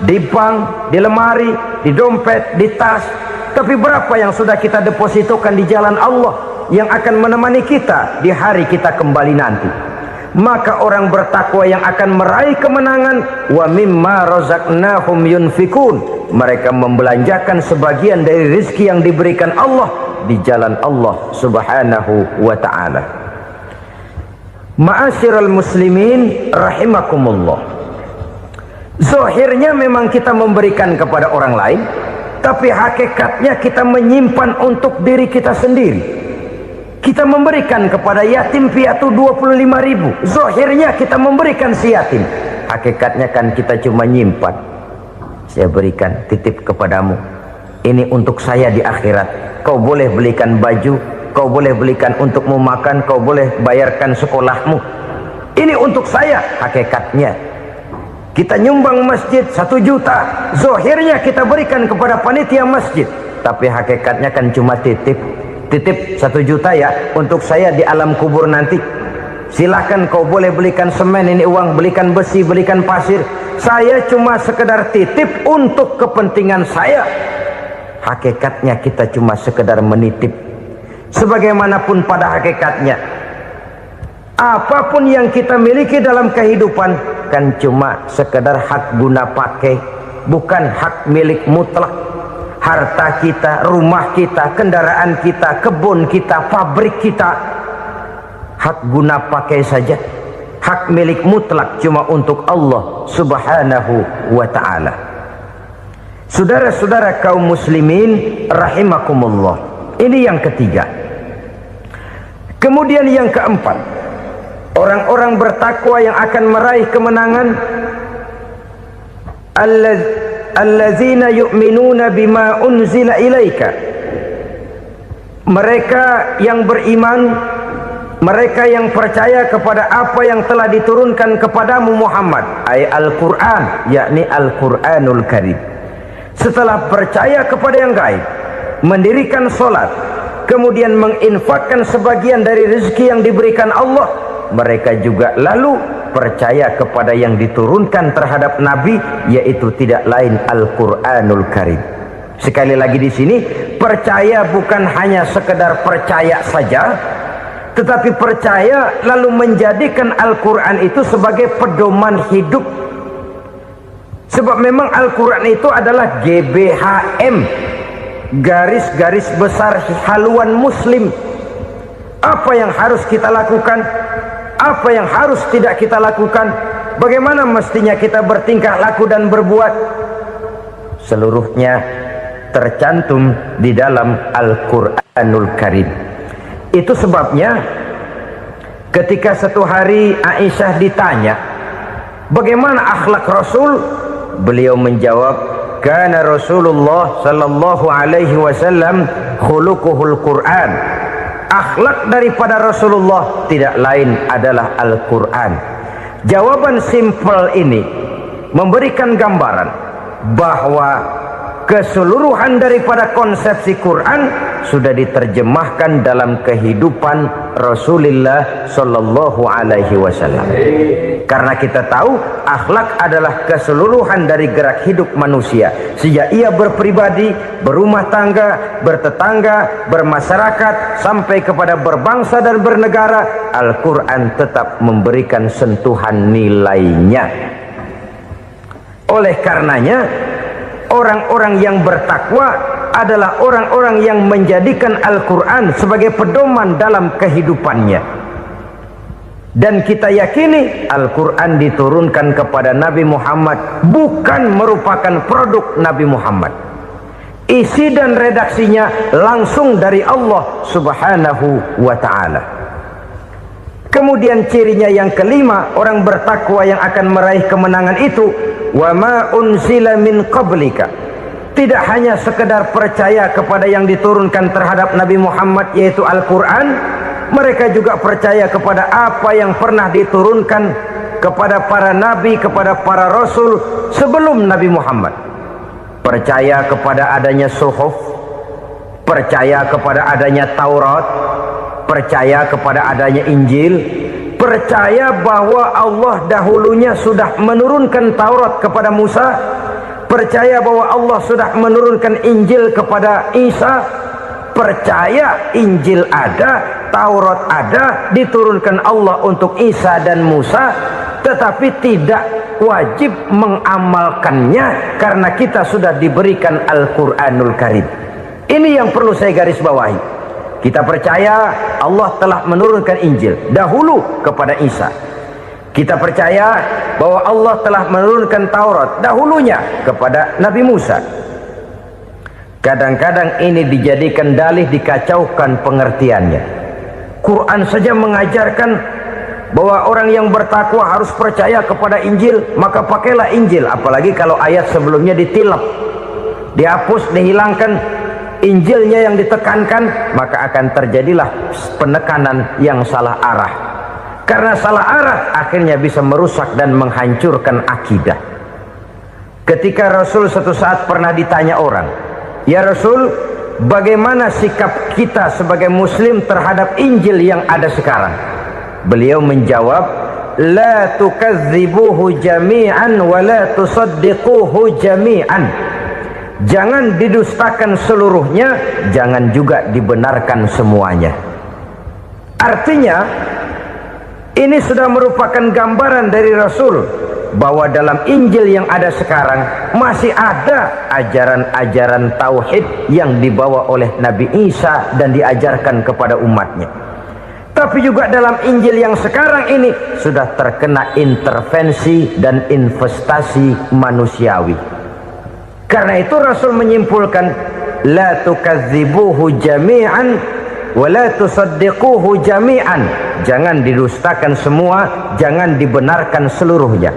di bank, di lemari, di dompet, di tas. Tapi berapa yang sudah kita depositokan di jalan Allah yang akan menemani kita di hari kita kembali nanti? Maka orang bertakwa yang akan meraih kemenangan, wa mimma razaqnahum yunfikun. Mereka membelanjakan sebagian dari rezeki yang diberikan Allah di jalan Allah subhanahu wa ta'ala. Ma'asyiral muslimin rahimakumullah, zahirnya memang kita memberikan kepada orang lain, tapi hakikatnya kita menyimpan untuk diri kita sendiri. Kita memberikan kepada yatim piatu 25.000, zahirnya kita memberikan si yatim, hakikatnya kan kita cuma nyimpan. Saya berikan, titip kepadamu, ini untuk saya di akhirat. Kau boleh belikan baju, kau boleh belikan untukmu makan, kau boleh bayarkan sekolahmu, ini untuk saya. Hakikatnya kita nyumbang masjid 1 juta, zahirnya kita berikan kepada panitia masjid, tapi hakikatnya kan cuma titip 1 juta ya, untuk saya di alam kubur nanti. Silahkan kau boleh belikan semen, ini uang, belikan besi, belikan pasir, saya cuma sekedar titip untuk kepentingan saya. Hakikatnya kita cuma sekedar menitip. Sebagaimanapun pada hakikatnya, apapun yang kita miliki dalam kehidupan kan cuma sekedar hak guna pakai, bukan hak milik mutlak. Harta kita, rumah kita, kendaraan kita, kebun kita, pabrik kita, hak guna pakai saja. Hak milik mutlak cuma untuk Allah subhanahu wa ta'ala. Saudara-saudara kaum muslimin rahimakumullah, ini yang ketiga. Kemudian yang keempat, orang-orang bertakwa yang akan meraih kemenangan, allazina yu'minuna bima unzila ilaika, mereka yang beriman, mereka yang percaya kepada apa yang telah diturunkan kepadamu Muhammad, ay Al-Quran, yakni Al-Quranul Karim. Setelah percaya kepada yang gaib, mendirikan solat, kemudian menginfakkan sebagian dari rezeki yang diberikan Allah, mereka juga lalu percaya kepada yang diturunkan terhadap Nabi, yaitu tidak lain Al-Quranul Karim. Sekali lagi di sini, percaya bukan hanya sekedar percaya saja, tetapi percaya lalu menjadikan Al-Quran itu sebagai pedoman hidup. Sebab memang Al-Quran itu adalah GBHM, garis-garis besar haluan muslim. Apa yang harus kita lakukan, apa yang harus tidak kita lakukan, bagaimana mestinya kita bertingkah laku dan berbuat, seluruhnya tercantum di dalam Al-Quranul Karim. Itu sebabnya ketika satu hari Aisyah ditanya bagaimana akhlak Rasul, beliau menjawab, kana Rasulullah sallallahu alaihi wasallam khuluquhul Quran. Akhlak daripada Rasulullah tidak lain adalah Al-Quran. Jawaban simpel ini memberikan gambaran bahwa keseluruhan daripada konsepsi Quran sudah diterjemahkan dalam kehidupan Rasulullah sallallahu alaihi wasallam. Karena kita tahu akhlak adalah keseluruhan dari gerak hidup manusia, sejak ia berpribadi, berumah tangga, bertetangga, bermasyarakat, sampai kepada berbangsa dan bernegara. Al-Quran tetap memberikan sentuhan nilainya. Oleh karenanya, orang-orang yang bertakwa adalah orang-orang yang menjadikan Al-Quran sebagai pedoman dalam kehidupannya. Dan kita yakini Al-Quran diturunkan kepada Nabi Muhammad bukan merupakan produk Nabi Muhammad. Isi dan redaksinya langsung dari Allah subhanahu wa ta'ala. Kemudian cirinya yang kelima, orang bertakwa yang akan meraih kemenangan itu, wa ma unzila min qablika. Tidak hanya sekedar percaya kepada yang diturunkan terhadap Nabi Muhammad, yaitu Al-Quran, mereka juga percaya kepada apa yang pernah diturunkan kepada para nabi, kepada para rasul sebelum Nabi Muhammad. Percaya kepada adanya suhuf, percaya kepada adanya Taurat, percaya kepada adanya Injil, percaya bahwa Allah dahulunya sudah menurunkan Taurat kepada Musa, percaya bahwa Allah sudah menurunkan Injil kepada Isa, percaya Injil ada, Taurat ada, diturunkan Allah untuk Isa dan Musa, tetapi tidak wajib mengamalkannya karena kita sudah diberikan Al-Quranul Karim. Ini yang perlu saya garis bawahi. Kita percaya Allah telah menurunkan Injil dahulu kepada Isa. Kita percaya bahwa Allah telah menurunkan Taurat dahulunya kepada Nabi Musa. Kadang-kadang ini dijadikan dalih, dikacaukan pengertiannya. Quran saja mengajarkan bahwa orang yang bertakwa harus percaya kepada Injil, maka pakailah Injil. Apalagi kalau ayat sebelumnya ditilap, dihapus, dihilangkan, Injilnya yang ditekankan, maka akan terjadilah penekanan yang salah arah. Karena salah arah akhirnya bisa merusak dan menghancurkan akidah. Ketika Rasul suatu saat pernah ditanya orang, "Ya Rasul, bagaimana sikap kita sebagai muslim terhadap Injil yang ada sekarang?" Beliau menjawab, "La tukadzibuhu jami'an wa la tusaddiquhu jami'an." Jangan didustakan seluruhnya, jangan juga dibenarkan semuanya. Artinya, ini sudah merupakan gambaran dari Rasul bahwa dalam Injil yang ada sekarang masih ada ajaran-ajaran tauhid yang dibawa oleh Nabi Isa dan diajarkan kepada umatnya. Tapi juga dalam Injil yang sekarang ini sudah terkena intervensi dan investasi manusiawi. Karena itu Rasul menyimpulkan, la tukadzibuhu jami'an wa la tusaddiquhu jami'an. Jangan didustakan semua, jangan dibenarkan seluruhnya.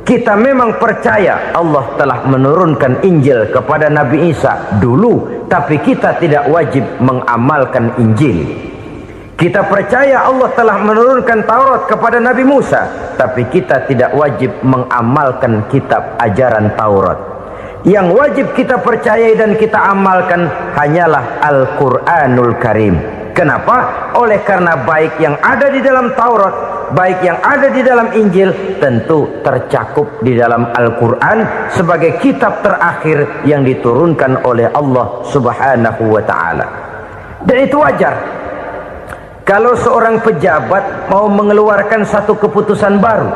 Kita memang percaya Allah telah menurunkan Injil kepada Nabi Isa dulu, tapi kita tidak wajib mengamalkan Injil. Kita percaya Allah telah menurunkan Taurat kepada Nabi Musa, tapi kita tidak wajib mengamalkan kitab ajaran Taurat. Yang wajib kita percayai dan kita amalkan hanyalah Al-Quranul Karim. Kenapa? Oleh karena baik yang ada di dalam Taurat, baik yang ada di dalam Injil, tentu tercakup di dalam Al-Quran sebagai kitab terakhir yang diturunkan oleh Allah Subhanahu wa Ta'ala. Dan itu wajar. Kalau seorang pejabat mau mengeluarkan satu keputusan baru,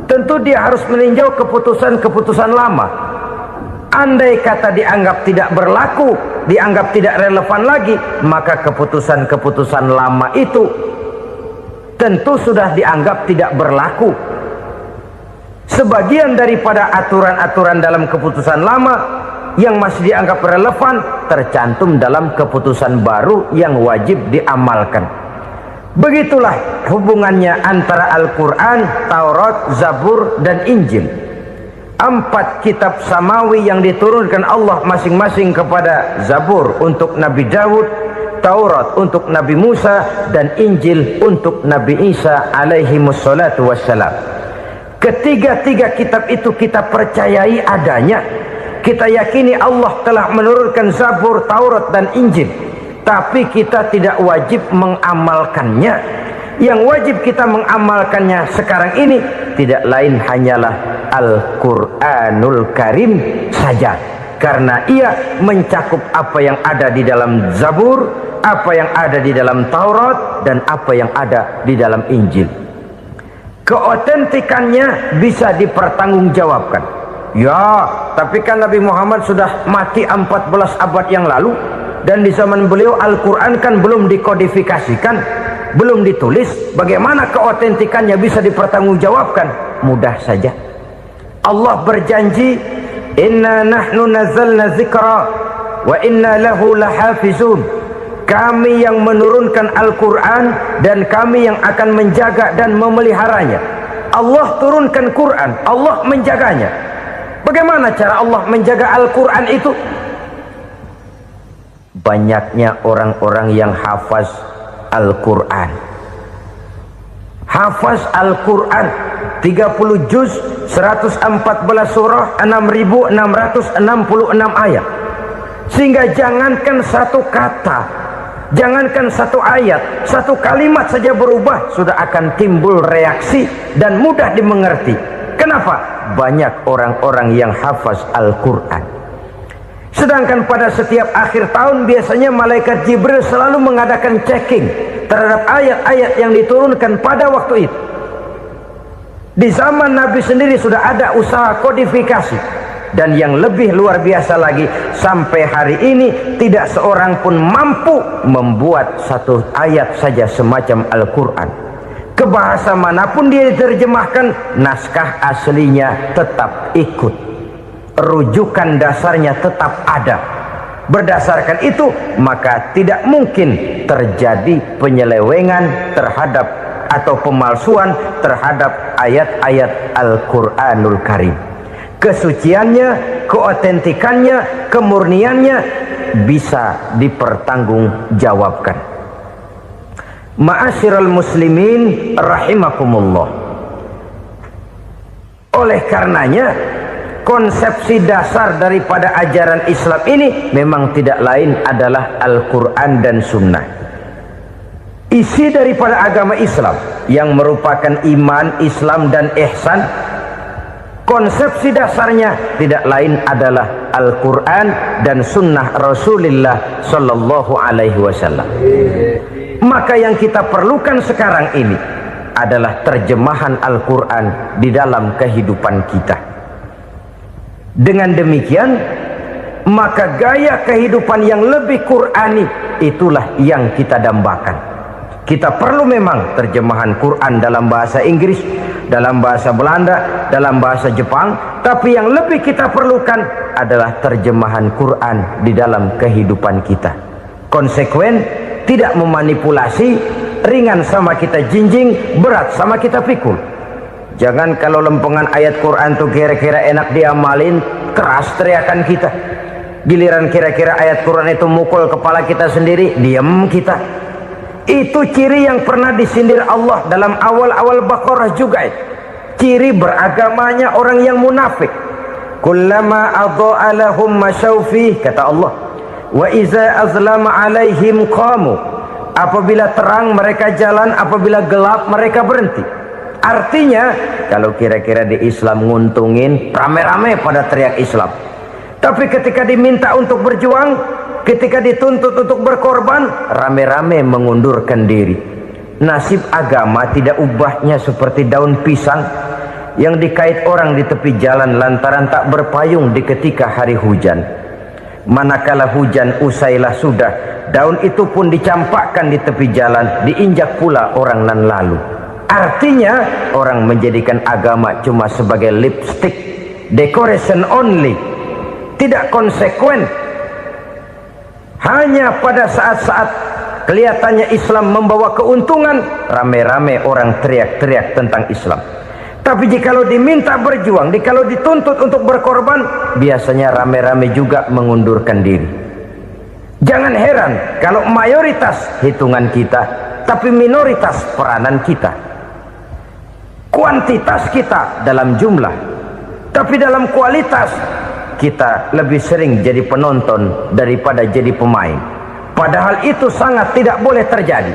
tentu dia harus meninjau keputusan-keputusan lama. Andai kata dianggap tidak berlaku, dianggap tidak relevan lagi, maka keputusan-keputusan lama itu tentu sudah dianggap tidak berlaku. Sebagian daripada aturan-aturan dalam keputusan lama yang masih dianggap relevan tercantum dalam keputusan baru yang wajib diamalkan. Begitulah hubungannya antara Al-Quran, Taurat, Zabur, dan Injil. 4 kitab samawi yang diturunkan Allah masing-masing kepada Zabur untuk Nabi Daud, Taurat untuk Nabi Musa, dan Injil untuk Nabi Isa alaihi wassalatu wassalam. Ketiga-tiga kitab itu kita percayai adanya. Kita yakini Allah telah menurunkan Zabur, Taurat, dan Injil, tapi kita tidak wajib mengamalkannya. Yang wajib kita mengamalkannya sekarang ini tidak lain hanyalah Al-Quranul Karim saja, karena ia mencakup apa yang ada di dalam Zabur, apa yang ada di dalam Taurat, dan apa yang ada di dalam Injil. Keotentikannya bisa dipertanggungjawabkan. Ya, tapi kan Nabi Muhammad sudah mati 14 abad yang lalu, dan di zaman beliau Al-Quran kan belum dikodifikasikan, belum ditulis. Bagaimana keotentikannya bisa dipertanggungjawabkan? Mudah saja. Allah berjanji, inna nahnu nazzalna zikra wa inna lahu lahafizun. Kami yang menurunkan Al-Quran dan kami yang akan menjaga dan memeliharanya. Allah turunkan Quran, Allah menjaganya. Bagaimana cara Allah menjaga Al-Quran itu? Banyaknya orang-orang yang hafaz Al-Quran. Hafaz Al-Quran 30 juz, 114 surah, 6.666 ayat. Sehingga jangankan satu kata, jangankan satu ayat, satu kalimat saja berubah, sudah akan timbul reaksi dan mudah dimengerti. Kenapa? Banyak orang-orang yang hafaz Al-Quran. Sedangkan pada setiap akhir tahun biasanya malaikat Jibril selalu mengadakan checking terhadap ayat-ayat yang diturunkan pada waktu itu. Di zaman Nabi sendiri sudah ada usaha kodifikasi. Dan yang lebih luar biasa lagi, sampai hari ini tidak seorang pun mampu membuat satu ayat saja semacam Al-Quran. Ke bahasa manapun dia diterjemahkan, naskah aslinya tetap ikut, rujukan dasarnya tetap ada. Berdasarkan itu, maka tidak mungkin terjadi penyelewengan terhadap atau pemalsuan terhadap ayat-ayat Al-Quranul Karim. Kesuciannya, keotentikannya, kemurniannya bisa dipertanggungjawabkan. Ma'asyiral muslimin rahimakumullah. Oleh karenanya, konsepsi dasar daripada ajaran Islam ini memang tidak lain adalah Al-Quran dan Sunnah. Isi daripada agama Islam yang merupakan iman, Islam dan ihsan, konsepsi dasarnya tidak lain adalah Al-Quran dan Sunnah Rasulullah Sallallahu Alaihi Wasallam. Maka yang kita perlukan sekarang ini adalah terjemahan Al-Quran di dalam kehidupan kita. Dengan demikian, maka gaya kehidupan yang lebih Qurani itulah yang kita dambakan. Kita perlu memang terjemahan Quran dalam bahasa Inggris, dalam bahasa Belanda, dalam bahasa Jepang, tapi yang lebih kita perlukan adalah terjemahan Quran di dalam kehidupan kita. Konsekuen, tidak memanipulasi, ringan sama kita jinjing, berat sama kita pikul. Jangan kalau lempengan ayat Quran tuh kira-kira enak diamalin, keras teriakan kita. Giliran kira-kira ayat Quran itu mukul kepala kita sendiri, diam kita. Itu ciri yang pernah disindir Allah dalam awal-awal Baqarah juga. Ciri beragamanya orang yang munafik. Kullama adha'a lahum masyawfih, kata Allah. Wa iza azlama alaihim qamu. Apabila terang mereka jalan, apabila gelap mereka berhenti. Artinya, kalau kira-kira di Islam nguntungin, rame-rame pada teriak Islam. Tapi ketika diminta untuk berjuang, ketika dituntut untuk berkorban, rame-rame mengundurkan diri. Nasib agama tidak ubahnya seperti daun pisang yang dikait orang di tepi jalan lantaran tak berpayung di ketika hari hujan. Manakala hujan usailah sudah, daun itu pun dicampakkan di tepi jalan, diinjak pula orang nan lalu. Artinya, orang menjadikan agama cuma sebagai lipstick, decoration only, tidak konsekuen. Hanya pada saat-saat kelihatannya Islam membawa keuntungan, rame-rame orang teriak-teriak tentang Islam. Tapi jikalau diminta berjuang, jikalau dituntut untuk berkorban, biasanya rame-rame juga mengundurkan diri. Jangan heran kalau mayoritas hitungan kita, tapi minoritas peranan kita. Kuantitas kita dalam jumlah, tapi dalam kualitas kita lebih sering jadi penonton daripada jadi pemain. Padahal itu sangat tidak boleh terjadi.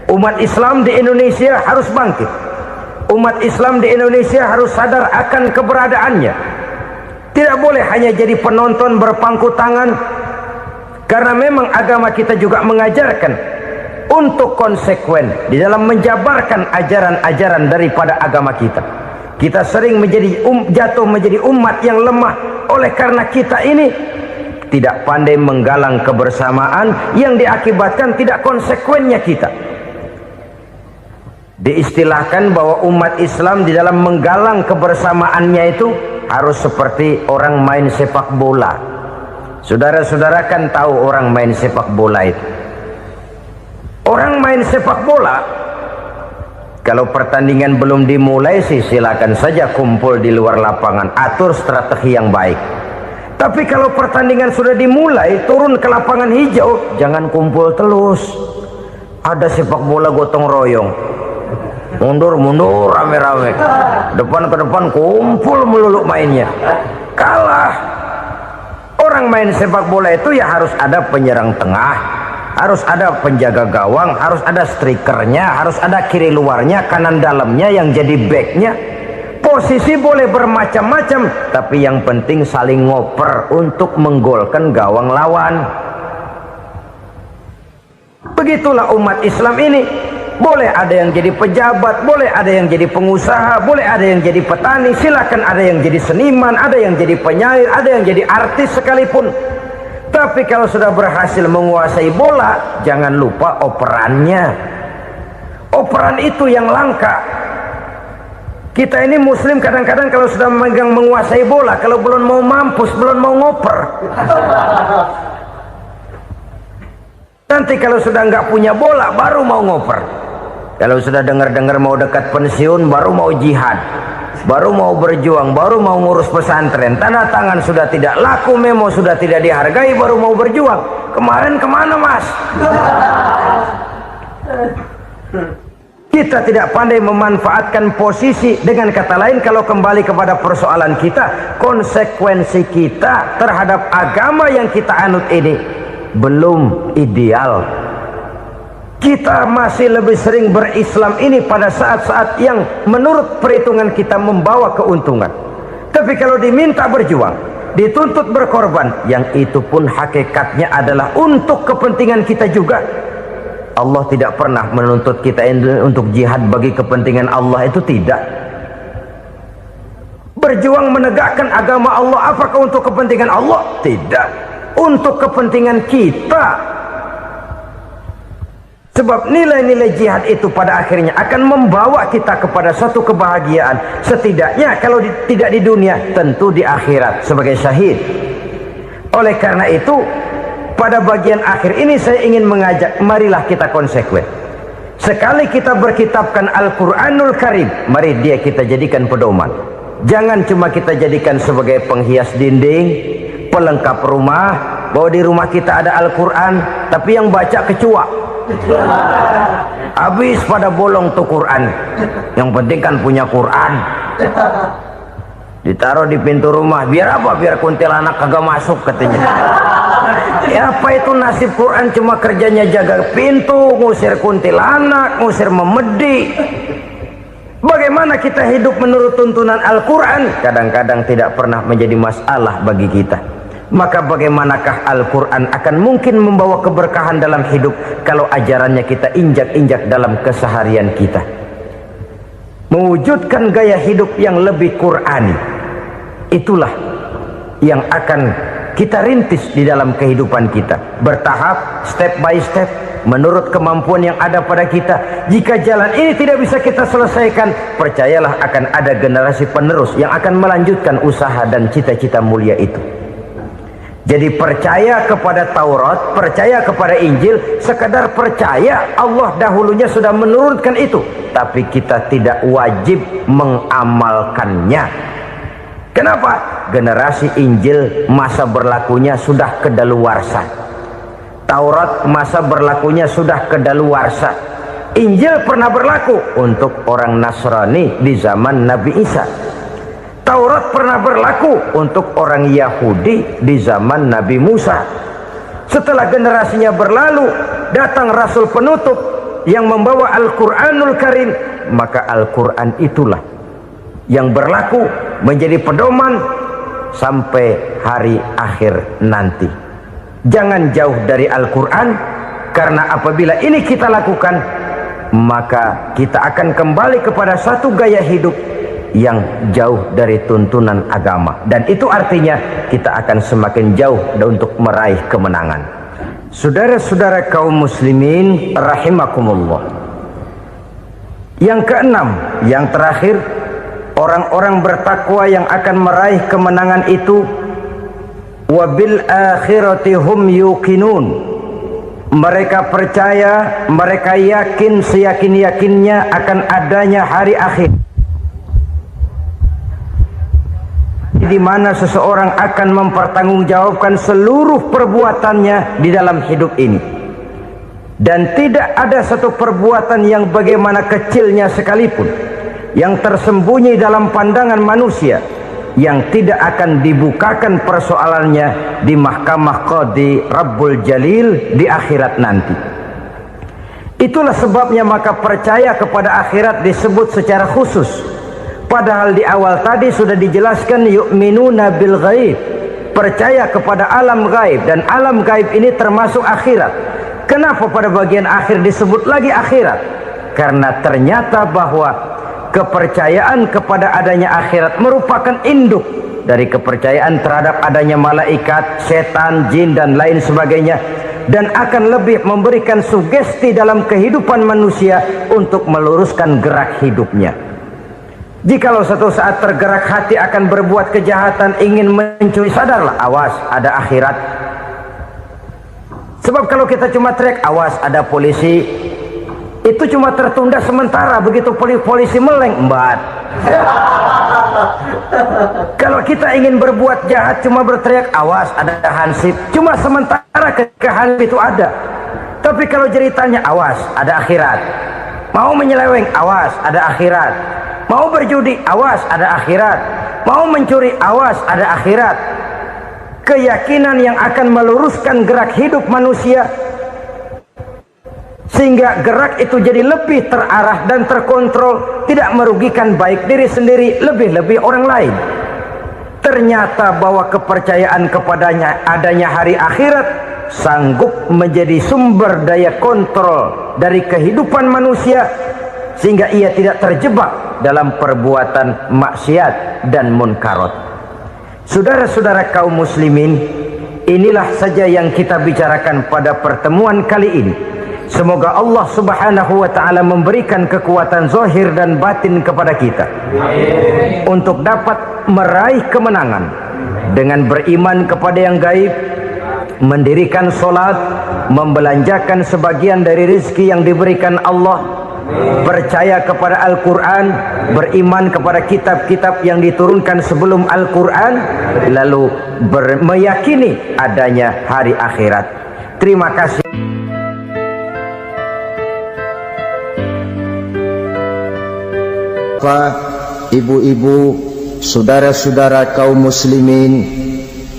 Umat Islam di Indonesia harus bangkit. Umat Islam di Indonesia harus sadar akan keberadaannya. Tidak boleh hanya jadi penonton berpangku tangan, karena memang agama kita juga mengajarkan untuk konsekuen di dalam menjabarkan ajaran-ajaran daripada agama kita. Kita sering menjadi jatuh menjadi umat yang lemah oleh karena kita ini tidak pandai menggalang kebersamaan yang diakibatkan tidak konsekuennya kita. Diistilahkan bahwa umat Islam di dalam menggalang kebersamaannya itu harus seperti orang main sepak bola. Saudara-saudara kan tahu orang main sepak bola itu. Orang main sepak bola, kalau pertandingan belum dimulai sih silakan saja kumpul di luar lapangan, atur strategi yang baik. Tapi kalau pertandingan sudah dimulai, turun ke lapangan hijau, jangan kumpul terus. Ada sepak bola gotong royong, mundur-mundur rame-rame, depan ke depan kumpul melulu mainnya. Kalah. Orang main sepak bola itu ya harus ada penyerang tengah, harus ada penjaga gawang, harus ada strikernya, harus ada kiri luarnya, kanan dalamnya yang jadi backnya. Posisi boleh bermacam-macam, tapi yang penting saling ngoper untuk menggolkan gawang lawan. Begitulah umat Islam ini. boleh ada yang jadi pejabat, boleh ada yang jadi pengusaha, boleh ada yang jadi petani, silakan ada yang jadi seniman, ada yang jadi penyair, ada yang jadi artis sekalipun. Tapi kalau sudah berhasil menguasai bola, jangan lupa operannya. Operan itu yang langka. Kita ini muslim kadang-kadang kalau sudah memegang menguasai bola, kalau belum mau mampus, belum mau ngoper. Nanti kalau sudah nggak punya bola, baru mau ngoper. Kalau sudah dengar-dengar mau dekat pensiun, baru mau jihad, baru mau berjuang, baru mau ngurus pesantren. Tanda tangan sudah tidak laku, memo sudah tidak dihargai, baru mau berjuang. Kemarin kemana mas? Kita tidak pandai memanfaatkan posisi. Dengan kata lain, kalau kembali kepada persoalan kita, konsekuensi kita terhadap agama yang kita anut ini belum ideal. Kita masih lebih sering berislam ini pada saat-saat yang menurut perhitungan kita membawa keuntungan. Tapi kalau diminta berjuang, dituntut berkorban, yang itu pun hakikatnya adalah untuk kepentingan kita juga. Allah tidak pernah menuntut kita untuk jihad bagi kepentingan Allah, itu tidak. Berjuang menegakkan agama Allah, apakah untuk kepentingan Allah? Tidak. Untuk kepentingan kita. Sebab nilai-nilai jihad itu pada akhirnya akan membawa kita kepada suatu kebahagiaan. Setidaknya kalau tidak di dunia, tentu di akhirat sebagai syahid. Oleh karena itu, pada bagian akhir ini saya ingin mengajak, marilah kita konsekuen. Sekali kita berkitabkan Al-Quranul Karim, mari dia kita jadikan pedoman. Jangan cuma kita jadikan sebagai penghias dinding, pelengkap rumah, bahwa di rumah kita ada Al-Quran, tapi yang baca kecoa. Habis pada bolong tuh Quran. Yang penting kan punya Quran. Ditaruh di pintu rumah, biar apa? Biar kuntilanak kagak masuk katanya. Ya apa itu nasib Quran, cuma kerjanya jaga pintu, ngusir kuntilanak, ngusir memedi. Bagaimana kita hidup menurut tuntunan Al-Quran? Kadang-kadang tidak pernah menjadi masalah bagi kita. Maka bagaimanakah Al-Quran akan mungkin membawa keberkahan dalam hidup kalau ajarannya kita injak-injak dalam keseharian kita? Mewujudkan gaya hidup yang lebih Qurani, itulah yang akan kita rintis di dalam kehidupan kita, bertahap, step by step, menurut kemampuan yang ada pada kita. Jika jalan ini tidak bisa kita selesaikan, percayalah akan ada generasi penerus yang akan melanjutkan usaha dan cita-cita mulia itu. Jadi percaya kepada Taurat, percaya kepada Injil, sekadar percaya Allah dahulunya sudah menurunkan itu, tapi kita tidak wajib mengamalkannya. Kenapa? Generasi Injil masa berlakunya sudah kedaluarsa. Taurat masa berlakunya sudah kedaluarsa. Injil pernah berlaku untuk orang Nasrani di zaman Nabi Isa. Taurat pernah berlaku untuk orang Yahudi di zaman Nabi Musa. Setelah generasinya berlalu, datang Rasul penutup yang membawa Al-Quranul Karim, maka Al-Quran itulah yang berlaku menjadi pedoman sampai hari akhir nanti. Jangan jauh dari Al-Quran, karena apabila ini kita lakukan, maka kita akan kembali kepada satu gaya hidup yang jauh dari tuntunan agama, dan itu artinya kita akan semakin jauh untuk meraih kemenangan. Saudara-saudara kaum muslimin rahimakumullah, yang keenam, yang terakhir, orang-orang bertakwa yang akan meraih kemenangan itu wabil akhirati hum yuqinun. Mereka percaya, mereka yakin seyakin-yakinnya akan adanya hari akhir, di mana seseorang akan mempertanggungjawabkan seluruh perbuatannya di dalam hidup ini, dan tidak ada satu perbuatan yang bagaimana kecilnya sekalipun yang tersembunyi dalam pandangan manusia yang tidak akan dibukakan persoalannya di mahkamah Qadi Rabbul Jalil di akhirat nanti. Itulah sebabnya maka percaya kepada akhirat disebut secara khusus. Padahal di awal tadi sudah dijelaskan yu'minuna bil ghaib, percaya kepada alam gaib, dan alam gaib ini termasuk akhirat. Kenapa pada bagian akhir disebut lagi akhirat? karena ternyata bahwa kepercayaan kepada adanya akhirat merupakan induk dari kepercayaan terhadap adanya malaikat, setan, jin dan lain sebagainya, dan akan lebih memberikan sugesti dalam kehidupan manusia untuk meluruskan gerak hidupnya. Jikalau satu saat tergerak hati akan berbuat kejahatan, ingin mencuri, sadarlah, awas ada akhirat. Sebab kalau kita cuma teriak awas ada polisi, itu cuma tertunda sementara, begitu polisi meleng embat. Kalau kita ingin berbuat jahat cuma berteriak awas ada hansip, cuma sementara ketika hansip itu ada. Tapi kalau ceritanya awas ada akhirat, mau menyeleweng awas ada akhirat, mau berjudi awas ada akhirat, mau mencuri awas ada akhirat. Keyakinan yang akan meluruskan gerak hidup manusia sehingga gerak itu jadi lebih terarah dan terkontrol, tidak merugikan baik diri sendiri, lebih-lebih orang lain. Ternyata bahwa kepercayaan kepadanya adanya hari akhirat sanggup menjadi sumber daya kontrol dari kehidupan manusia, sehingga ia tidak terjebak dalam perbuatan maksiat dan munkarat. Saudara-saudara kaum muslimin, inilah saja yang kita bicarakan pada pertemuan kali ini. Semoga Allah subhanahu wa ta'ala memberikan kekuatan zahir dan batin kepada kita untuk dapat meraih kemenangan dengan beriman kepada yang gaib, mendirikan solat, membelanjakan sebagian dari rezeki yang diberikan Allah, percaya kepada Al-Quran, beriman kepada kitab-kitab yang diturunkan sebelum Al-Quran, lalu meyakini adanya hari akhirat. Terima kasih. Ibu-ibu, saudara-saudara kaum muslimin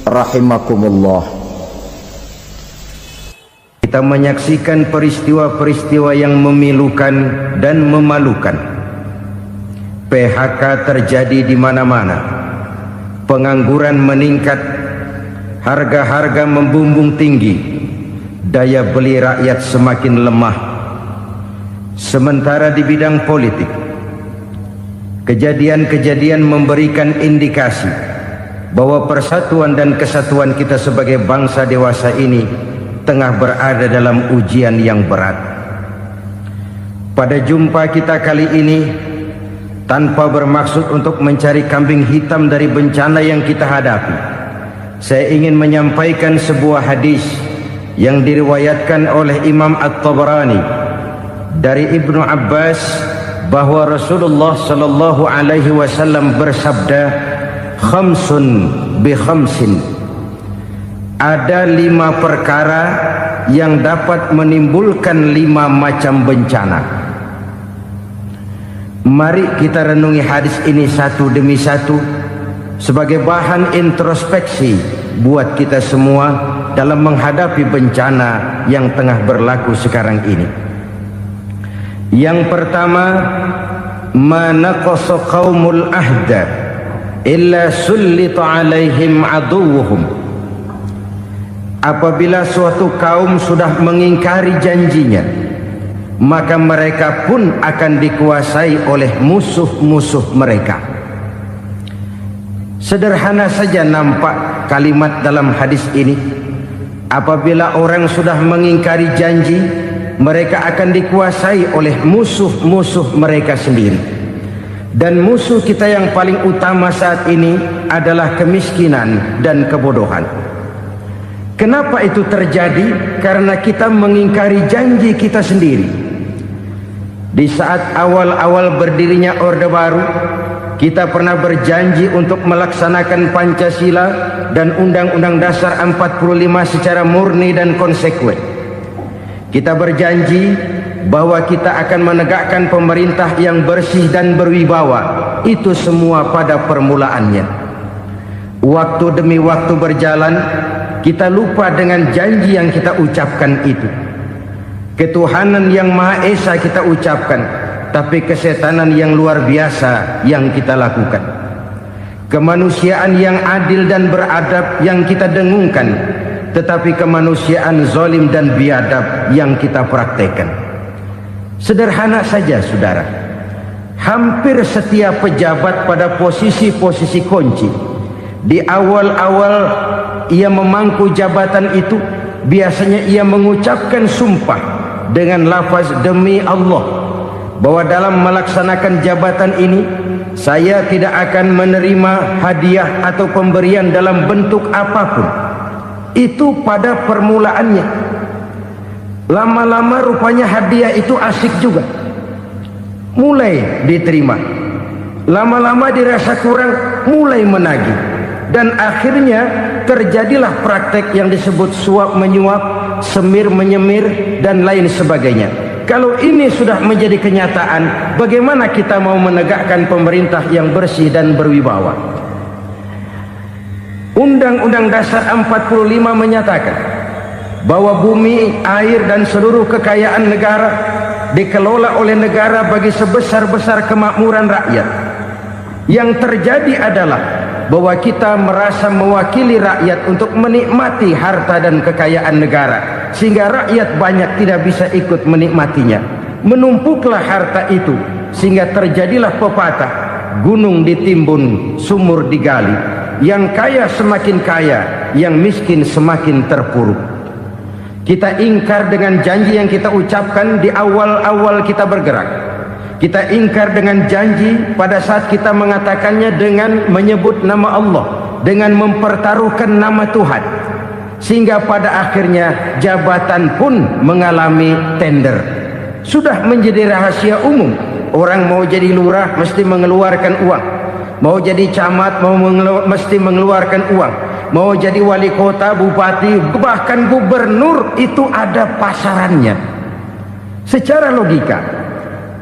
rahimakumullah, kita menyaksikan peristiwa-peristiwa yang memilukan dan memalukan. PHK terjadi di mana-mana, pengangguran meningkat, harga-harga membumbung tinggi, daya beli rakyat semakin lemah. Sementara di bidang politik, kejadian-kejadian memberikan indikasi bahwa persatuan dan kesatuan kita sebagai bangsa dewasa ini tengah berada dalam ujian yang berat. Pada jumpa kita kali ini, tanpa bermaksud untuk mencari kambing hitam dari bencana yang kita hadapi, saya ingin menyampaikan sebuah hadis yang diriwayatkan oleh Imam At-Tabarani dari Ibnu Abbas, bahwa Rasulullah sallallahu alaihi wasallam bersabda, khamsun bi khamsin, ada 5 perkara yang dapat menimbulkan 5 macam bencana. Mari kita renungi hadis ini satu demi satu sebagai bahan introspeksi buat kita semua dalam menghadapi bencana yang tengah berlaku sekarang ini. Yang pertama, ma naqasa qaumul ahda illa sullita alaihim aduwwuhum. Apabila suatu kaum sudah mengingkari janjinya, maka mereka pun akan dikuasai oleh musuh-musuh mereka. Sederhana saja nampak kalimat dalam hadis ini. Apabila orang sudah mengingkari janji, mereka akan dikuasai oleh musuh-musuh mereka sendiri. Dan musuh kita yang paling utama saat ini adalah kemiskinan dan kebodohan. Kenapa itu terjadi? Karena kita mengingkari janji kita sendiri. Di saat awal-awal berdirinya Orde Baru, kita pernah berjanji untuk melaksanakan Pancasila dan Undang-Undang Dasar 45 secara murni dan konsekuen. Kita berjanji bahwa kita akan menegakkan pemerintah yang bersih dan berwibawa. Itu semua pada permulaannya. Waktu demi waktu berjalan, kita lupa dengan janji yang kita ucapkan itu. Ketuhanan yang Maha Esa kita ucapkan, tapi kesetanan yang luar biasa yang kita lakukan. Kemanusiaan yang adil dan beradab yang kita dengungkan, tetapi kemanusiaan zalim dan biadab yang kita praktekkan. Sederhana saja saudara, hampir setiap pejabat pada posisi-posisi kunci, di awal-awal ia memangku jabatan itu, biasanya ia mengucapkan sumpah dengan lafaz demi Allah, bahwa dalam melaksanakan jabatan ini saya tidak akan menerima hadiah atau pemberian dalam bentuk apapun. Itu pada permulaannya. Lama-lama rupanya hadiah itu asik juga, mulai diterima. Lama-lama dirasa kurang, mulai menagih. Dan akhirnya terjadilah praktek yang disebut suap menyuap, semir menyemir, dan lain sebagainya. Kalau ini sudah menjadi kenyataan, bagaimana kita mau menegakkan pemerintah yang bersih dan berwibawa? Undang-Undang Dasar 45 menyatakan bahwa bumi, air, dan seluruh kekayaan negara dikelola oleh negara bagi sebesar-besar kemakmuran rakyat. Yang terjadi adalah bahwa kita merasa mewakili rakyat untuk menikmati harta dan kekayaan negara, sehingga rakyat banyak tidak bisa ikut menikmatinya. Menumpuklah harta itu sehingga terjadilah pepatah, gunung ditimbun, sumur digali. Yang kaya semakin kaya, yang miskin semakin terpuruk. Kita ingkar dengan janji yang kita ucapkan di awal-awal kita bergerak. Kita ingkar dengan janji pada saat kita mengatakannya dengan menyebut nama Allah, dengan mempertaruhkan nama Tuhan. Sehingga pada akhirnya jabatan pun mengalami tender. Sudah menjadi rahasia umum. Orang mau jadi lurah mesti mengeluarkan uang. Mau jadi camat mesti mengeluarkan uang. Mau jadi wali kota, bupati, bahkan gubernur, itu ada pasarannya. Secara logika,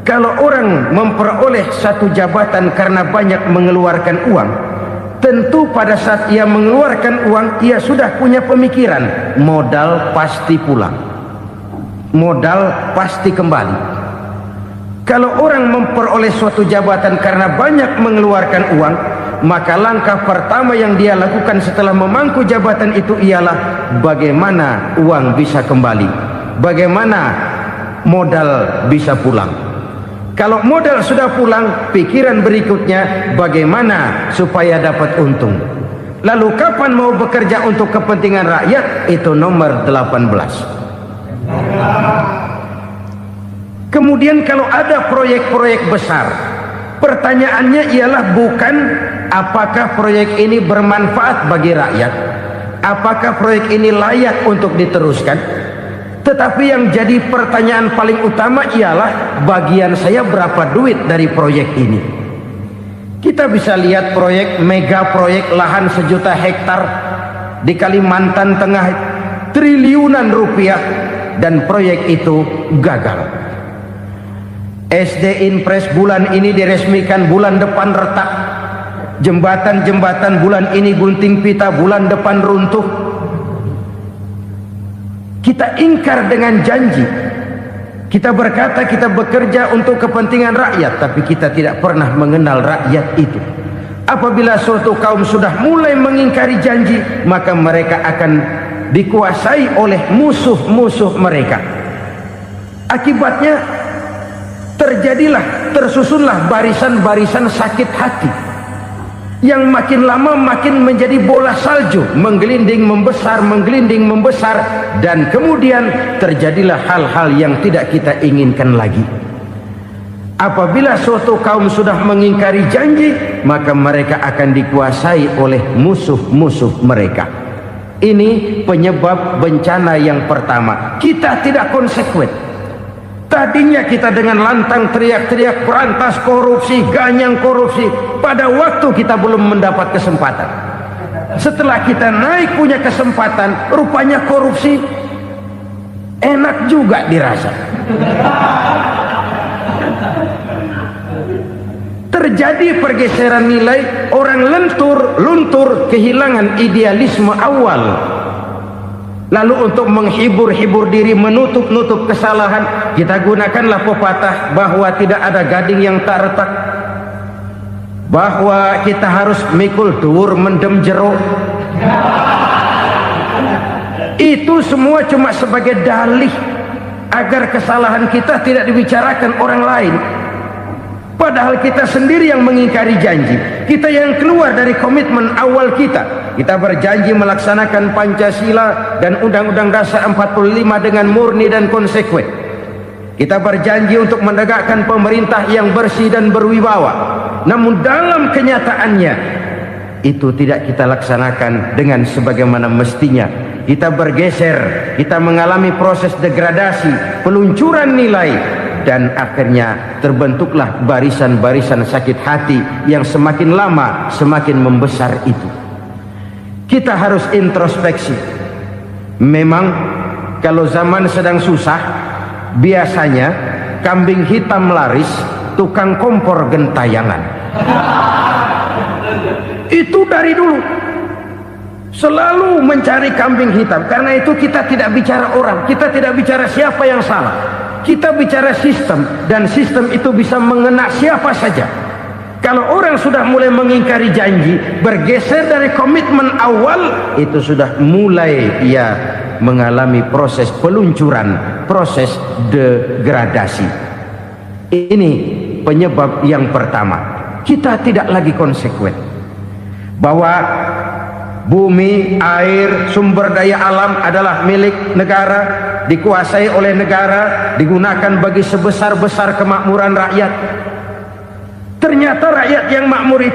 kalau orang memperoleh satu jabatan karena banyak mengeluarkan uang, tentu pada saat ia mengeluarkan uang, ia sudah punya pemikiran, modal pasti pulang, modal pasti kembali. Kalau orang memperoleh suatu jabatan karena banyak mengeluarkan uang, maka langkah pertama yang dia lakukan setelah memangku jabatan itu ialah bagaimana uang bisa kembali, bagaimana modal bisa pulang. Kalau modal sudah pulang, pikiran berikutnya bagaimana supaya dapat untung. Lalu kapan mau bekerja untuk kepentingan rakyat? Itu nomor 18. Kemudian kalau ada proyek-proyek besar, pertanyaannya ialah bukan apakah proyek ini bermanfaat bagi rakyat, apakah proyek ini layak untuk diteruskan, tetapi yang jadi pertanyaan paling utama ialah bagian saya berapa duit dari proyek ini. Kita bisa lihat proyek, mega proyek lahan 1 juta hektar di Kalimantan Tengah, triliunan rupiah, dan proyek itu gagal. SD Impres bulan ini diresmikan, bulan depan retak. Jembatan-jembatan bulan ini gunting pita, bulan depan runtuh. Kita ingkar dengan janji. Kita berkata kita bekerja untuk kepentingan rakyat, tapi kita tidak pernah mengenal rakyat itu. Apabila suatu kaum sudah mulai mengingkari janji, maka mereka akan dikuasai oleh musuh-musuh mereka. Akibatnya tersusunlah barisan-barisan sakit hati yang makin lama makin menjadi bola salju, menggelinding membesar, dan kemudian terjadilah hal-hal yang tidak kita inginkan lagi. Apabila suatu kaum sudah mengingkari janji, maka mereka akan dikuasai oleh musuh-musuh mereka. Ini penyebab bencana yang pertama. Kita tidak konsekuen. Tadinya kita dengan lantang teriak-teriak berantas korupsi, ganyang korupsi. Pada waktu kita belum mendapat kesempatan. Setelah kita naik punya kesempatan, rupanya korupsi enak juga dirasa. Terjadi pergeseran nilai, orang luntur, kehilangan idealisme awal. Lalu untuk menghibur diri, menutup kesalahan, kita gunakanlah pepatah bahwa tidak ada gading yang tak retak, bahwa kita harus mikul dhuwur mendem jero. Itu semua cuma sebagai dalih agar kesalahan kita tidak dibicarakan orang lain. Padahal kita sendiri yang mengingkari janji. Kita yang keluar dari komitmen awal kita. Kita berjanji melaksanakan Pancasila dan Undang-Undang Dasar 45 dengan murni dan konsekuen. Kita berjanji untuk menegakkan pemerintah yang bersih dan berwibawa. Namun dalam kenyataannya itu tidak kita laksanakan dengan sebagaimana mestinya. Kita bergeser, kita mengalami proses degradasi, peluncuran nilai, dan akhirnya terbentuklah barisan-barisan sakit hati yang semakin lama semakin membesar itu. Kita harus introspeksi. Memang kalau zaman sedang susah, biasanya kambing hitam laris, tukang kompor gentayangan. Itu dari dulu selalu mencari kambing hitam. Karena itu kita tidak bicara orang, kita tidak bicara siapa yang salah, kita bicara sistem, dan sistem itu bisa mengena siapa saja. Kalau orang sudah mulai mengingkari janji, bergeser dari komitmen awal, itu sudah mulai ia mengalami proses peluncuran, proses degradasi. Ini penyebab yang pertama. Kita tidak lagi konsekuen bahwa bumi, air, sumber daya alam adalah milik negara, dikuasai oleh negara, digunakan bagi sebesar-besar kemakmuran rakyat. Ternyata rakyat yang makmur itu